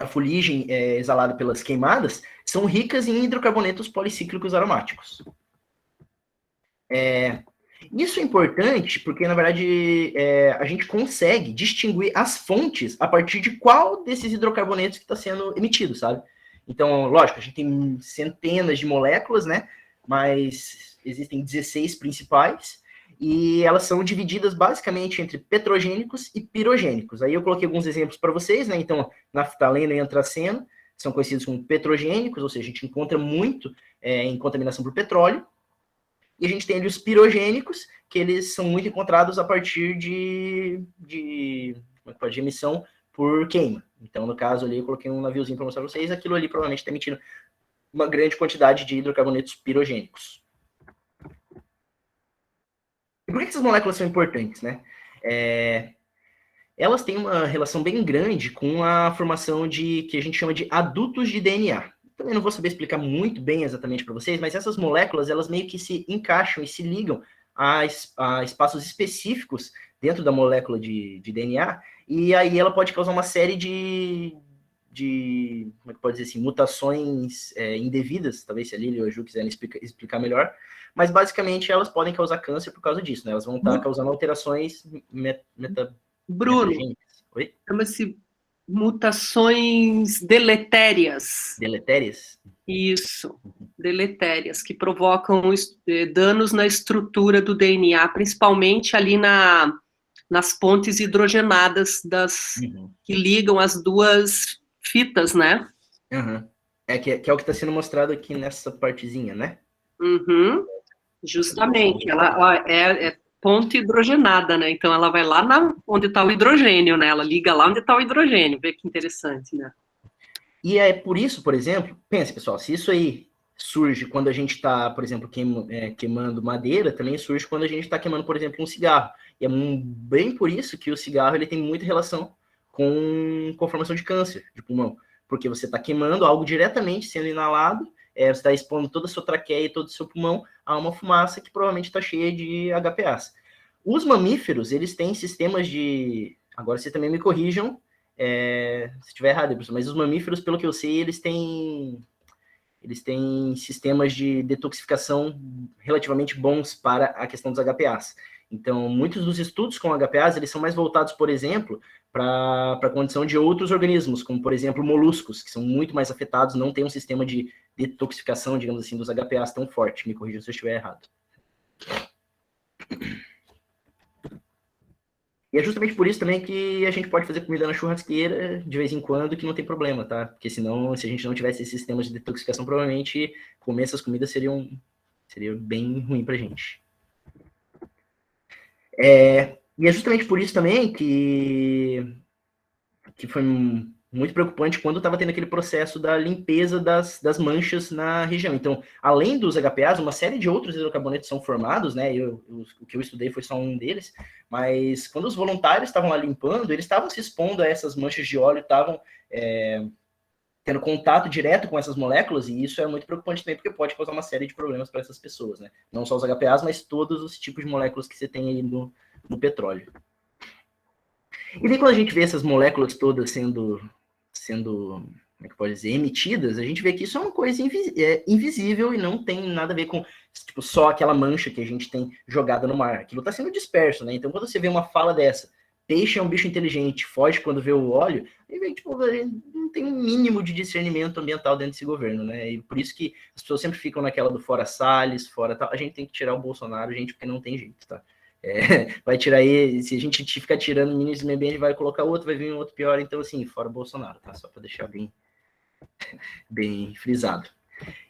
fuligem exalada pelas queimadas são ricas em hidrocarbonetos policíclicos aromáticos. Isso é importante porque, na verdade, a gente consegue distinguir as fontes a partir de qual desses hidrocarbonetos que está sendo emitido, sabe? Então, lógico, a gente tem centenas de moléculas, né? Mas existem 16 principais e elas são divididas basicamente entre petrogênicos e pirogênicos. Aí eu coloquei alguns exemplos para vocês, né? Então, naftaleno e antraceno são conhecidos como petrogênicos, ou seja, a gente encontra muito em contaminação por petróleo. E a gente tem ali os pirogênicos, que eles são muito encontrados a partir de emissão por queima. Então, no caso ali, eu coloquei um naviozinho para mostrar para vocês, aquilo ali provavelmente está emitindo uma grande quantidade de hidrocarbonetos pirogênicos. E por que essas moléculas são importantes, né? Elas têm uma relação bem grande com a formação que a gente chama de adutos de DNA. Também não vou saber explicar muito bem exatamente para vocês, mas essas moléculas, elas meio que se encaixam e se ligam a espaços específicos dentro da molécula de DNA, e aí ela pode causar uma série de como é que pode dizer assim, mutações indevidas, talvez se a Lili ou a Ju quiserem explicar melhor, mas basicamente elas podem causar câncer por causa disso, né? Elas vão estar causando alterações Bruno, chama-se mutações deletérias. Deletérias? Isso, deletérias, que provocam danos na estrutura do DNA, principalmente ali nas pontes hidrogenadas que ligam as duas fitas, né? Uhum. Que é o que está sendo mostrado aqui nessa partezinha, né? Uhum. Justamente, ela é ponte hidrogenada, né? Então ela vai lá onde está o hidrogênio, né? Ela liga lá onde está o hidrogênio. Vê que interessante, né? E é por isso, por exemplo, pense, pessoal, se isso aí surge quando a gente está, por exemplo, queimando madeira, também surge quando a gente está queimando, por exemplo, um cigarro. E é bem por isso que o cigarro ele tem muita relação com formação de câncer de pulmão, porque você está queimando algo diretamente sendo inalado, você está expondo toda a sua traqueia e todo o seu pulmão a uma fumaça que provavelmente está cheia de HPAs. Os mamíferos, eles têm sistemas de... Agora vocês também me corrijam se estiver errado, pessoal, mas os mamíferos, pelo que eu sei, eles têm sistemas de detoxificação relativamente bons para a questão dos HPAs. Então, muitos dos estudos com HPAs, eles são mais voltados, por exemplo, para a condição de outros organismos, como, por exemplo, moluscos, que são muito mais afetados, não tem um sistema de detoxificação, digamos assim, dos HPAs tão forte. Me corrija se eu estiver errado. E é justamente por isso também que a gente pode fazer comida na churrasqueira de vez em quando, que não tem problema, tá? Porque senão, se a gente não tivesse esse sistema de detoxificação, provavelmente comer essas comidas seria bem ruim pra gente. E é justamente por isso também que foi muito preocupante quando estava tendo aquele processo da limpeza das manchas na região. Então, além dos HPAs, uma série de outros hidrocarbonetos são formados, né? O que eu estudei foi só um deles, mas quando os voluntários estavam lá limpando, eles estavam se expondo a essas manchas de óleo, estavam tendo contato direto com essas moléculas, e isso é muito preocupante também, porque pode causar uma série de problemas para essas pessoas, né? Não só os HPAs, mas todos os tipos de moléculas que você tem aí no petróleo. E daí quando a gente vê essas moléculas todas sendo, como é que pode dizer, emitidas, a gente vê que isso é uma coisa invisível e não tem nada a ver com tipo, só aquela mancha que a gente tem jogada no mar. Aquilo está sendo disperso, né? Então, quando você vê uma fala dessa, peixe é um bicho inteligente, foge quando vê o óleo, aí vem, tipo, não tem um mínimo de discernimento ambiental dentro desse governo, né? E por isso que as pessoas sempre ficam naquela do fora Salles, fora tal. A gente tem que tirar o Bolsonaro, gente, porque não tem jeito, tá? Vai tirar ele, se a gente ficar tirando o ministro do meio ambiente, vai colocar outro, vai vir um outro pior, então assim, fora o Bolsonaro, tá? Só para deixar bem frisado.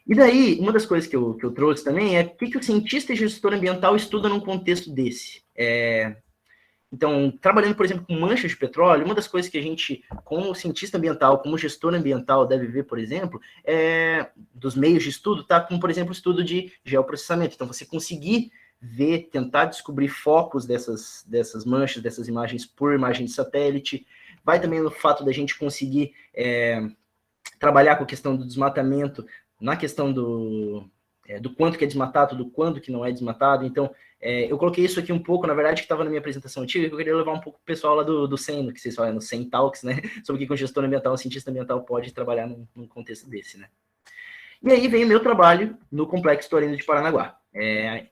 E daí, uma das coisas que eu trouxe também é o que o cientista e gestor ambiental estuda num contexto desse. Então, trabalhando, por exemplo, com manchas de petróleo, uma das coisas que a gente, como cientista ambiental, como gestor ambiental, deve ver, por exemplo, dos meios de estudo, tá? Como, por exemplo, o estudo de geoprocessamento. Então, você conseguir tentar descobrir focos dessas manchas, dessas imagens por imagem de satélite. Vai também no fato da gente conseguir trabalhar com a questão do desmatamento, na questão do quanto que é desmatado, do quanto que não é desmatado. Então, eu coloquei isso aqui um pouco, na verdade, que estava na minha apresentação antiga, que eu queria levar um pouco o pessoal lá do SEM, que vocês falam, no SEM Talks, né, sobre o que o gestor ambiental, o cientista ambiental pode trabalhar num contexto desse, né. E aí vem o meu trabalho no Complexo Taurino de Paranaguá,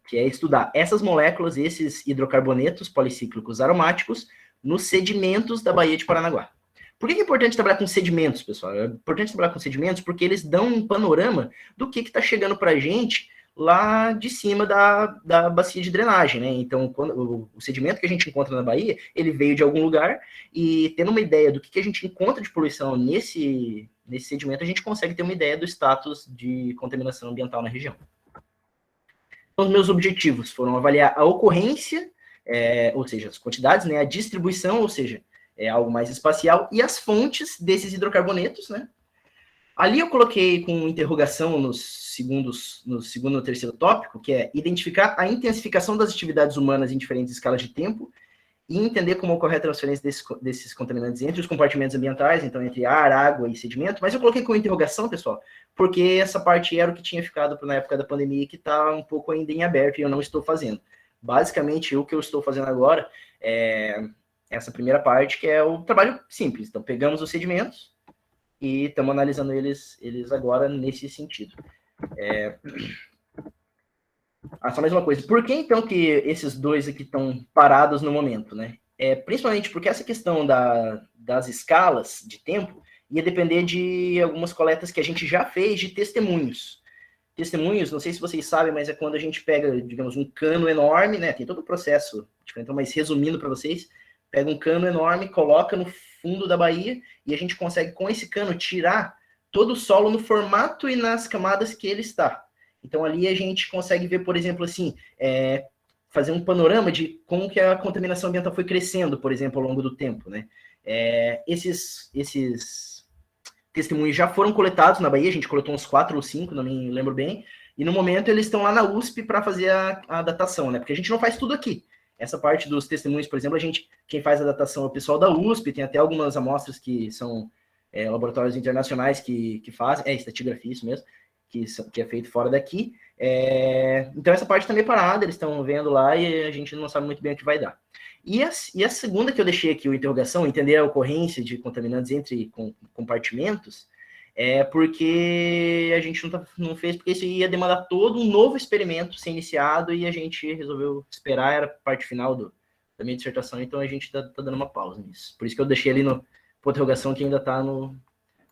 que é estudar essas moléculas, esses hidrocarbonetos policíclicos aromáticos, nos sedimentos da Baía de Paranaguá. Por que é importante trabalhar com sedimentos, pessoal? É importante trabalhar com sedimentos porque eles dão um panorama do que está chegando para a gente lá de cima da bacia de drenagem, né? Então, quando o sedimento que a gente encontra na Baía, ele veio de algum lugar, e tendo uma ideia do que a gente encontra de poluição nesse sedimento, a gente consegue ter uma ideia do status de contaminação ambiental na região. Então, os meus objetivos foram avaliar a ocorrência, ou seja, as quantidades, né? A distribuição, ou seja, algo mais espacial, e as fontes desses hidrocarbonetos, né? Ali eu coloquei com interrogação no segundo e terceiro tópico, que é identificar a intensificação das atividades humanas em diferentes escalas de tempo e entender como ocorre a transferência desses contaminantes entre os compartimentos ambientais, então entre ar, água e sedimento. Mas eu coloquei com interrogação, pessoal, porque essa parte era o que tinha ficado na época da pandemia e que está um pouco ainda em aberto e eu não estou fazendo. Basicamente, o que eu estou fazendo agora é essa primeira parte, que é o trabalho simples. Então, pegamos os sedimentos e estamos analisando eles agora nesse sentido. Só mais uma coisa. Por que, então, que esses dois aqui estão parados no momento, né? Principalmente porque essa questão das escalas de tempo ia depender de algumas coletas que a gente já fez de testemunhos. Testemunhos, não sei se vocês sabem, mas é quando a gente pega, digamos, um cano enorme, né? Tem todo o processo diferente, então, mas resumindo para vocês, pega um cano enorme, coloca no fundo da baía e a gente consegue, com esse cano, tirar todo o solo no formato e nas camadas que ele está. Então, ali a gente consegue ver, por exemplo, assim, fazer um panorama de como que a contaminação ambiental foi crescendo, por exemplo, ao longo do tempo, né? Esses testemunhos já foram coletados na Bahia, a gente coletou uns 4 ou 5, não me lembro bem, e no momento eles estão lá na USP para fazer a datação, né? Porque a gente não faz tudo aqui. Essa parte dos testemunhos, por exemplo, quem faz a datação é o pessoal da USP, tem até algumas amostras que são laboratórios internacionais que fazem, estratigrafia, isso mesmo, que é feito fora daqui. Então essa parte também é parada, eles estão vendo lá e a gente não sabe muito bem o que vai dar. E a segunda que eu deixei aqui, a interrogação, entender a ocorrência de contaminantes entre compartimentos, é porque a gente não fez, porque isso ia demandar todo um novo experimento ser iniciado e a gente resolveu esperar, era a parte final da minha dissertação, então a gente tá dando uma pausa nisso. Por isso que eu deixei ali por interrogação que ainda está no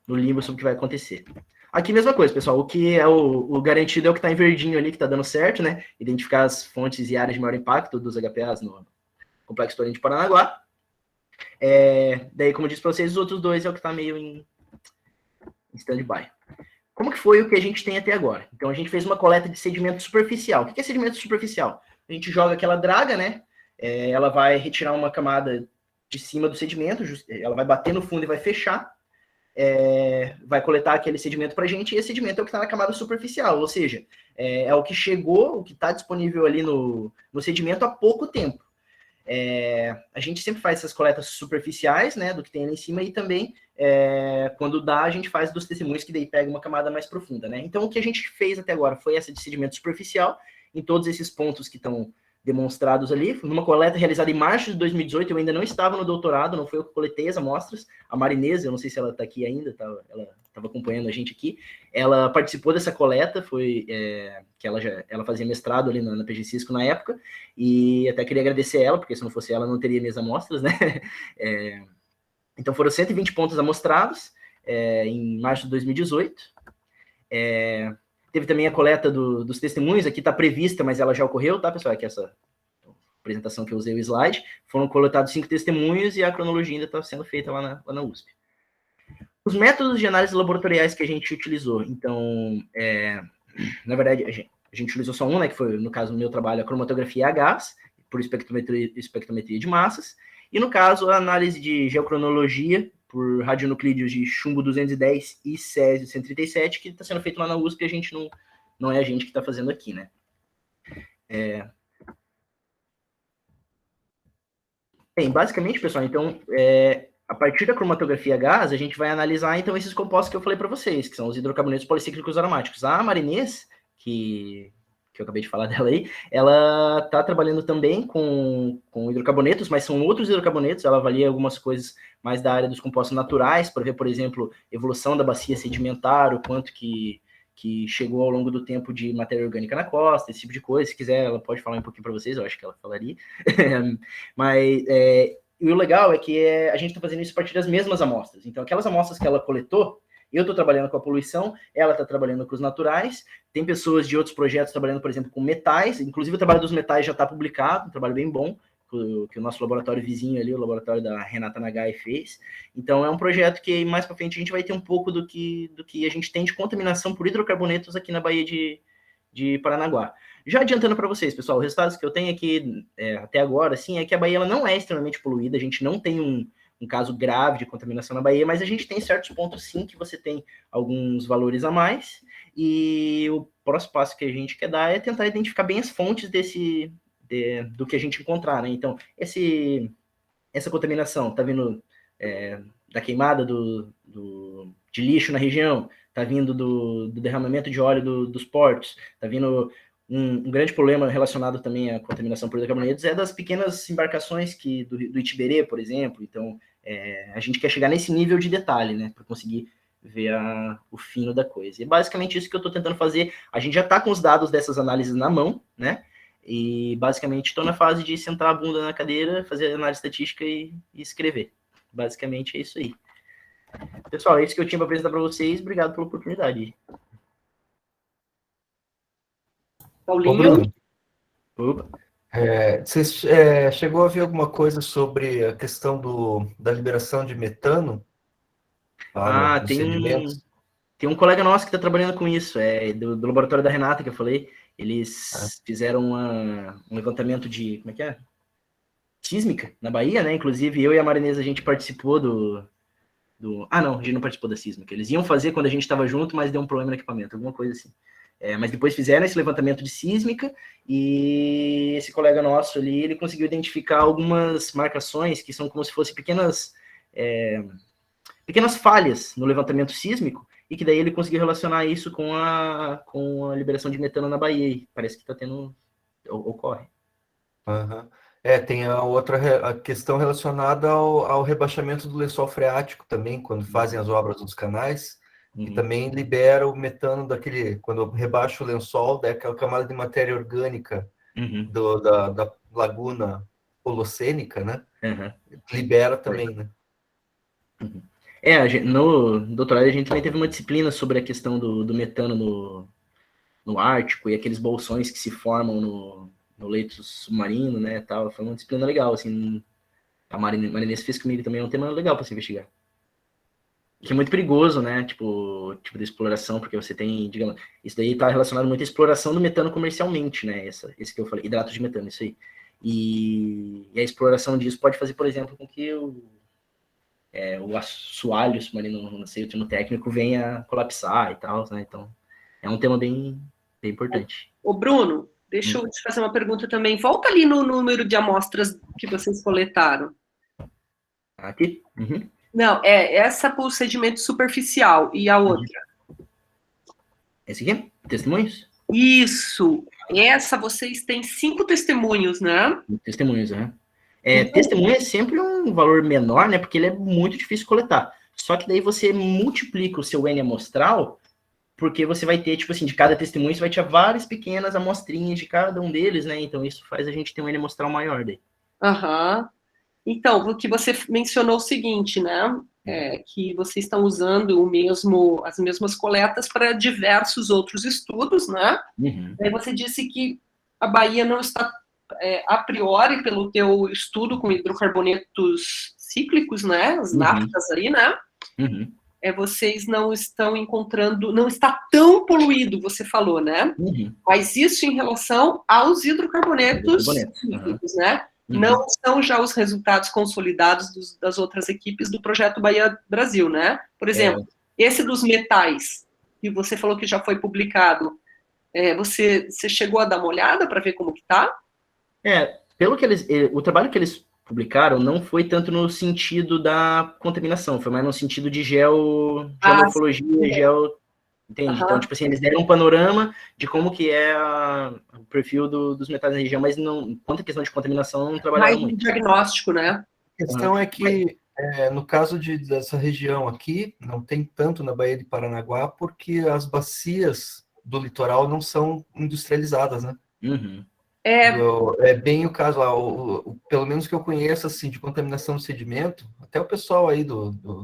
limbo sobre o que vai acontecer. Aqui, mesma coisa, pessoal. O que é o garantido é o que está em verdinho ali, que está dando certo, né? Identificar as fontes e áreas de maior impacto dos HPAs no Complexo Torrente de Paranaguá. Daí, como eu disse para vocês, os outros dois é o que está meio em stand-by. Como que foi o que a gente tem até agora? Então, a gente fez uma coleta de sedimento superficial. O que é sedimento superficial? A gente joga aquela draga, né? Ela vai retirar uma camada de cima do sedimento, ela vai bater no fundo e vai fechar. Vai coletar aquele sedimento para a gente, e esse sedimento é o que está na camada superficial, ou seja, é o que chegou, o que está disponível ali no sedimento há pouco tempo. A gente sempre faz essas coletas superficiais, né, do que tem ali em cima, e também, quando dá, a gente faz dos testemunhos, que daí pega uma camada mais profunda, né. Então, o que a gente fez até agora foi essa de sedimento superficial, em todos esses pontos que estão demonstrados ali, numa coleta realizada em março de 2018, eu ainda não estava no doutorado, não foi eu que coletei as amostras, a Marinês, eu não sei se ela está aqui ainda, ela estava acompanhando a gente aqui, ela participou dessa coleta, que ela fazia mestrado ali na PG Cisco na época, e até queria agradecer ela, porque se não fosse ela, não teria minhas amostras, né? Então foram 120 pontos amostrados, em março de 2018, teve também a coleta dos testemunhos, aqui está prevista, mas ela já ocorreu, tá, pessoal? Aqui essa apresentação que eu usei o slide. Foram coletados 5 testemunhos e a cronologia ainda está sendo feita lá na USP. Os métodos de análise laboratoriais que a gente utilizou, então, na verdade, a gente utilizou só um, né, que foi, no caso, no meu trabalho, a cromatografia a gás, por espectrometria de massas, e no caso, a análise de geocronologia, por radionuclídeos de chumbo 210 e césio 137, que está sendo feito lá na USP, e a gente não é a gente que está fazendo aqui, né? Bem, basicamente, pessoal, então, a partir da cromatografia a gás, a gente vai analisar, então, esses compostos que eu falei para vocês, que são os hidrocarbonetos policíclicos aromáticos. A Marinês, que eu acabei de falar dela aí, ela está trabalhando também com hidrocarbonetos, mas são outros hidrocarbonetos, ela avalia algumas coisas mais da área dos compostos naturais, para ver, por exemplo, evolução da bacia sedimentar, o quanto que chegou ao longo do tempo de matéria orgânica na costa, esse tipo de coisa. Se quiser, ela pode falar um pouquinho para vocês, eu acho que ela falaria. Mas e o legal é que a gente está fazendo isso a partir das mesmas amostras. Então, aquelas amostras que ela coletou, eu estou trabalhando com a poluição, ela está trabalhando com os naturais, tem pessoas de outros projetos trabalhando, por exemplo, com metais, inclusive o trabalho dos metais já está publicado, um trabalho bem bom, que o nosso laboratório vizinho ali, o laboratório da Renata Nagai fez. Então, é um projeto que mais para frente a gente vai ter um pouco do que a gente tem de contaminação por hidrocarbonetos aqui na Baía de Paranaguá. Já adiantando para vocês, pessoal, os resultados que eu tenho aqui até agora, assim, é que a Baía ela não é extremamente poluída, a gente não tem um caso grave de contaminação na Baía, mas a gente tem certos pontos, sim, que você tem alguns valores a mais, e o próximo passo que a gente quer dar é tentar identificar bem as fontes do que a gente encontrar, né? Então, essa contaminação está vindo da queimada de lixo na região, está vindo do derramamento de óleo dos portos, está vindo um grande problema relacionado também à contaminação por hidrocarbonetos das pequenas embarcações do Itiberê, por exemplo. Então, a gente quer chegar nesse nível de detalhe, né, para conseguir ver o fino da coisa. E basicamente isso que eu estou tentando fazer. A gente já está com os dados dessas análises na mão, né, e basicamente estou na fase de sentar a bunda na cadeira, fazer análise estatística e escrever. Basicamente é isso aí. Pessoal, é isso que eu tinha para apresentar para vocês. Obrigado pela oportunidade. Paulinho? Você chegou a ver alguma coisa sobre a questão da liberação de metano? Tem um colega nosso que está trabalhando com isso, do laboratório da Renata, que eu falei. Eles fizeram um levantamento de, como é que é? Sísmica, na Bahia, né? Inclusive, eu e a Marinês, a gente participou não, a gente não participou da sísmica. Eles iam fazer quando a gente estava junto, mas deu um problema no equipamento, alguma coisa assim. Mas depois fizeram esse levantamento de sísmica, e esse colega nosso ali, ele conseguiu identificar algumas marcações que são como se fossem pequenas falhas no levantamento sísmico, e que daí ele conseguiu relacionar isso com a liberação de metano na Bahia. E parece que está tendo... ocorre. Uhum. Tem a questão relacionada ao rebaixamento do lençol freático também, quando fazem as obras dos canais, E também libera o metano daquele, quando rebaixa o lençol, daquela camada de matéria orgânica da laguna holocênica, né? Libera também, né? No doutorado a gente também teve uma disciplina sobre a questão do metano no Ártico e aqueles bolsões que se formam no leito submarino, né, tal. Foi uma disciplina legal, assim. A Marinense fez comigo também, é um tema legal para se investigar. Que é muito perigoso, né, tipo de exploração, porque você tem, digamos, isso daí está relacionado muito à exploração do metano comercialmente, né, esse que eu falei, hidrato de metano, isso aí. E a exploração disso pode fazer, por exemplo, com que o assoalho submarino, não sei o termo técnico, venha colapsar e tal, né, então é um tema bem importante. Ô, Bruno, deixa eu te fazer uma pergunta também. Volta ali no número de amostras que vocês coletaram. Aqui? Não, essa por sedimento superficial. E a outra? Esse aqui? Testemunhos? Isso. Essa vocês têm 5 testemunhos, né? Testemunhos, né? Testemunho é sempre um valor menor, né? Porque ele é muito difícil coletar. Só que daí você multiplica o seu N amostral, porque você vai ter, tipo assim, de cada testemunho, você vai ter várias pequenas amostrinhas de cada um deles, né? Então isso faz a gente ter um N amostral maior daí. Então, o que você mencionou o seguinte, né? Que vocês estão usando as mesmas coletas para diversos outros estudos, né? Aí você disse que a Bahia não está, a priori, pelo teu estudo com hidrocarbonetos cíclicos, né? As naftas aí, né? Vocês não estão encontrando, não está tão poluído, você falou, né? Mas isso em relação aos hidrocarbonetos cíclicos, né? Não são já os resultados consolidados das outras equipes do Projeto Bahia Brasil, né? Por exemplo, esse dos metais, que você falou que já foi publicado, você chegou a dar uma olhada para ver como que tá? Pelo que o trabalho que eles publicaram não foi tanto no sentido da contaminação, foi mais no sentido de geomorfologia, entende? Então, tipo assim, eles deram um panorama de como que é o perfil dos metais na região, mas não, quanto a questão de contaminação, não trabalharam muito. Mais diagnóstico, né? A questão é que, no caso dessa região aqui, não tem tanto na Baía de Paranaguá, porque as bacias do litoral não são industrializadas, né? É bem o caso lá, pelo menos que eu conheço, assim, de contaminação do sedimento, até o pessoal aí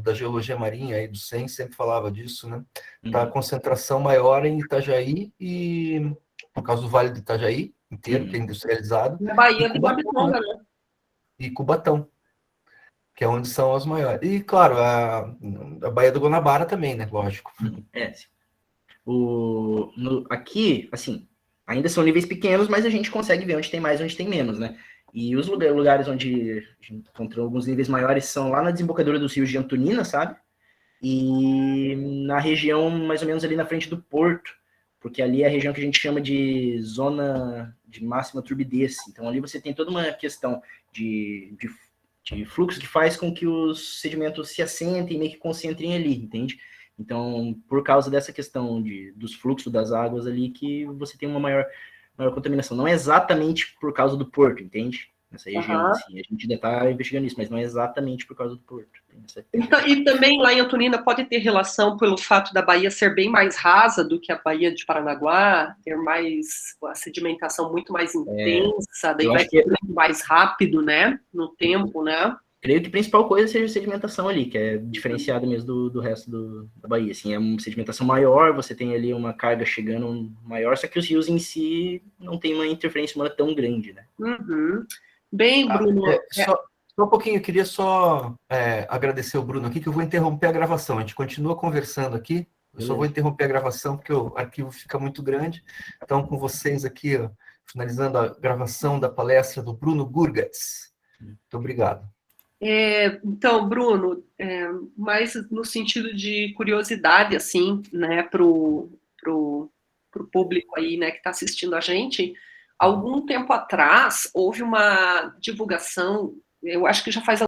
da geologia marinha, aí do CEM, sempre falava disso, né? Tá a concentração maior em Itajaí e, no caso do Vale do Itajaí inteiro, que é industrializado. Na Bahia de Babitonga, né? E Cubatão, que é onde são as maiores. E, claro, a Baía do Guanabara também, né? Lógico. Aqui, assim, ainda são níveis pequenos, mas a gente consegue ver onde tem mais e onde tem menos, né? E os lugares onde a gente encontrou alguns níveis maiores são lá na desembocadura dos rios de Antonina, sabe? E na região, mais ou menos ali na frente do porto, porque ali é a região que a gente chama de zona de máxima turbidez. Então ali você tem toda uma questão de fluxo que faz com que os sedimentos se assentem e meio que concentrem ali, entende? Então, por causa dessa questão dos fluxos das águas ali, que você tem uma maior contaminação. Não é exatamente por causa do porto, entende? Nessa região, assim, a gente ainda está investigando isso, mas não é exatamente por causa do porto. Então, e também lá em Antonina pode ter relação pelo fato da Bahia ser bem mais rasa do que a Baía de Paranaguá, ter mais a sedimentação muito mais intensa, daí vai ser muito mais rápido, né? No tempo, né? Creio que a principal coisa seja a sedimentação ali, que é diferenciada mesmo do resto da Bahia. Assim, é uma sedimentação maior, você tem ali uma carga chegando maior, só que os rios em si não tem uma interferência humana tão grande, né? Bem, Bruno... Só um pouquinho, eu queria só agradecer o Bruno aqui, que eu vou interromper a gravação. A gente continua conversando aqui, eu só vou interromper a gravação, porque o arquivo fica muito grande. Então, com vocês aqui, ó, finalizando a gravação da palestra do Bruno Gurgatz. Muito obrigado. Então, Bruno, mais no sentido de curiosidade, assim, né, pro público aí, né, que está assistindo a gente, algum tempo atrás houve uma divulgação, eu acho que já faz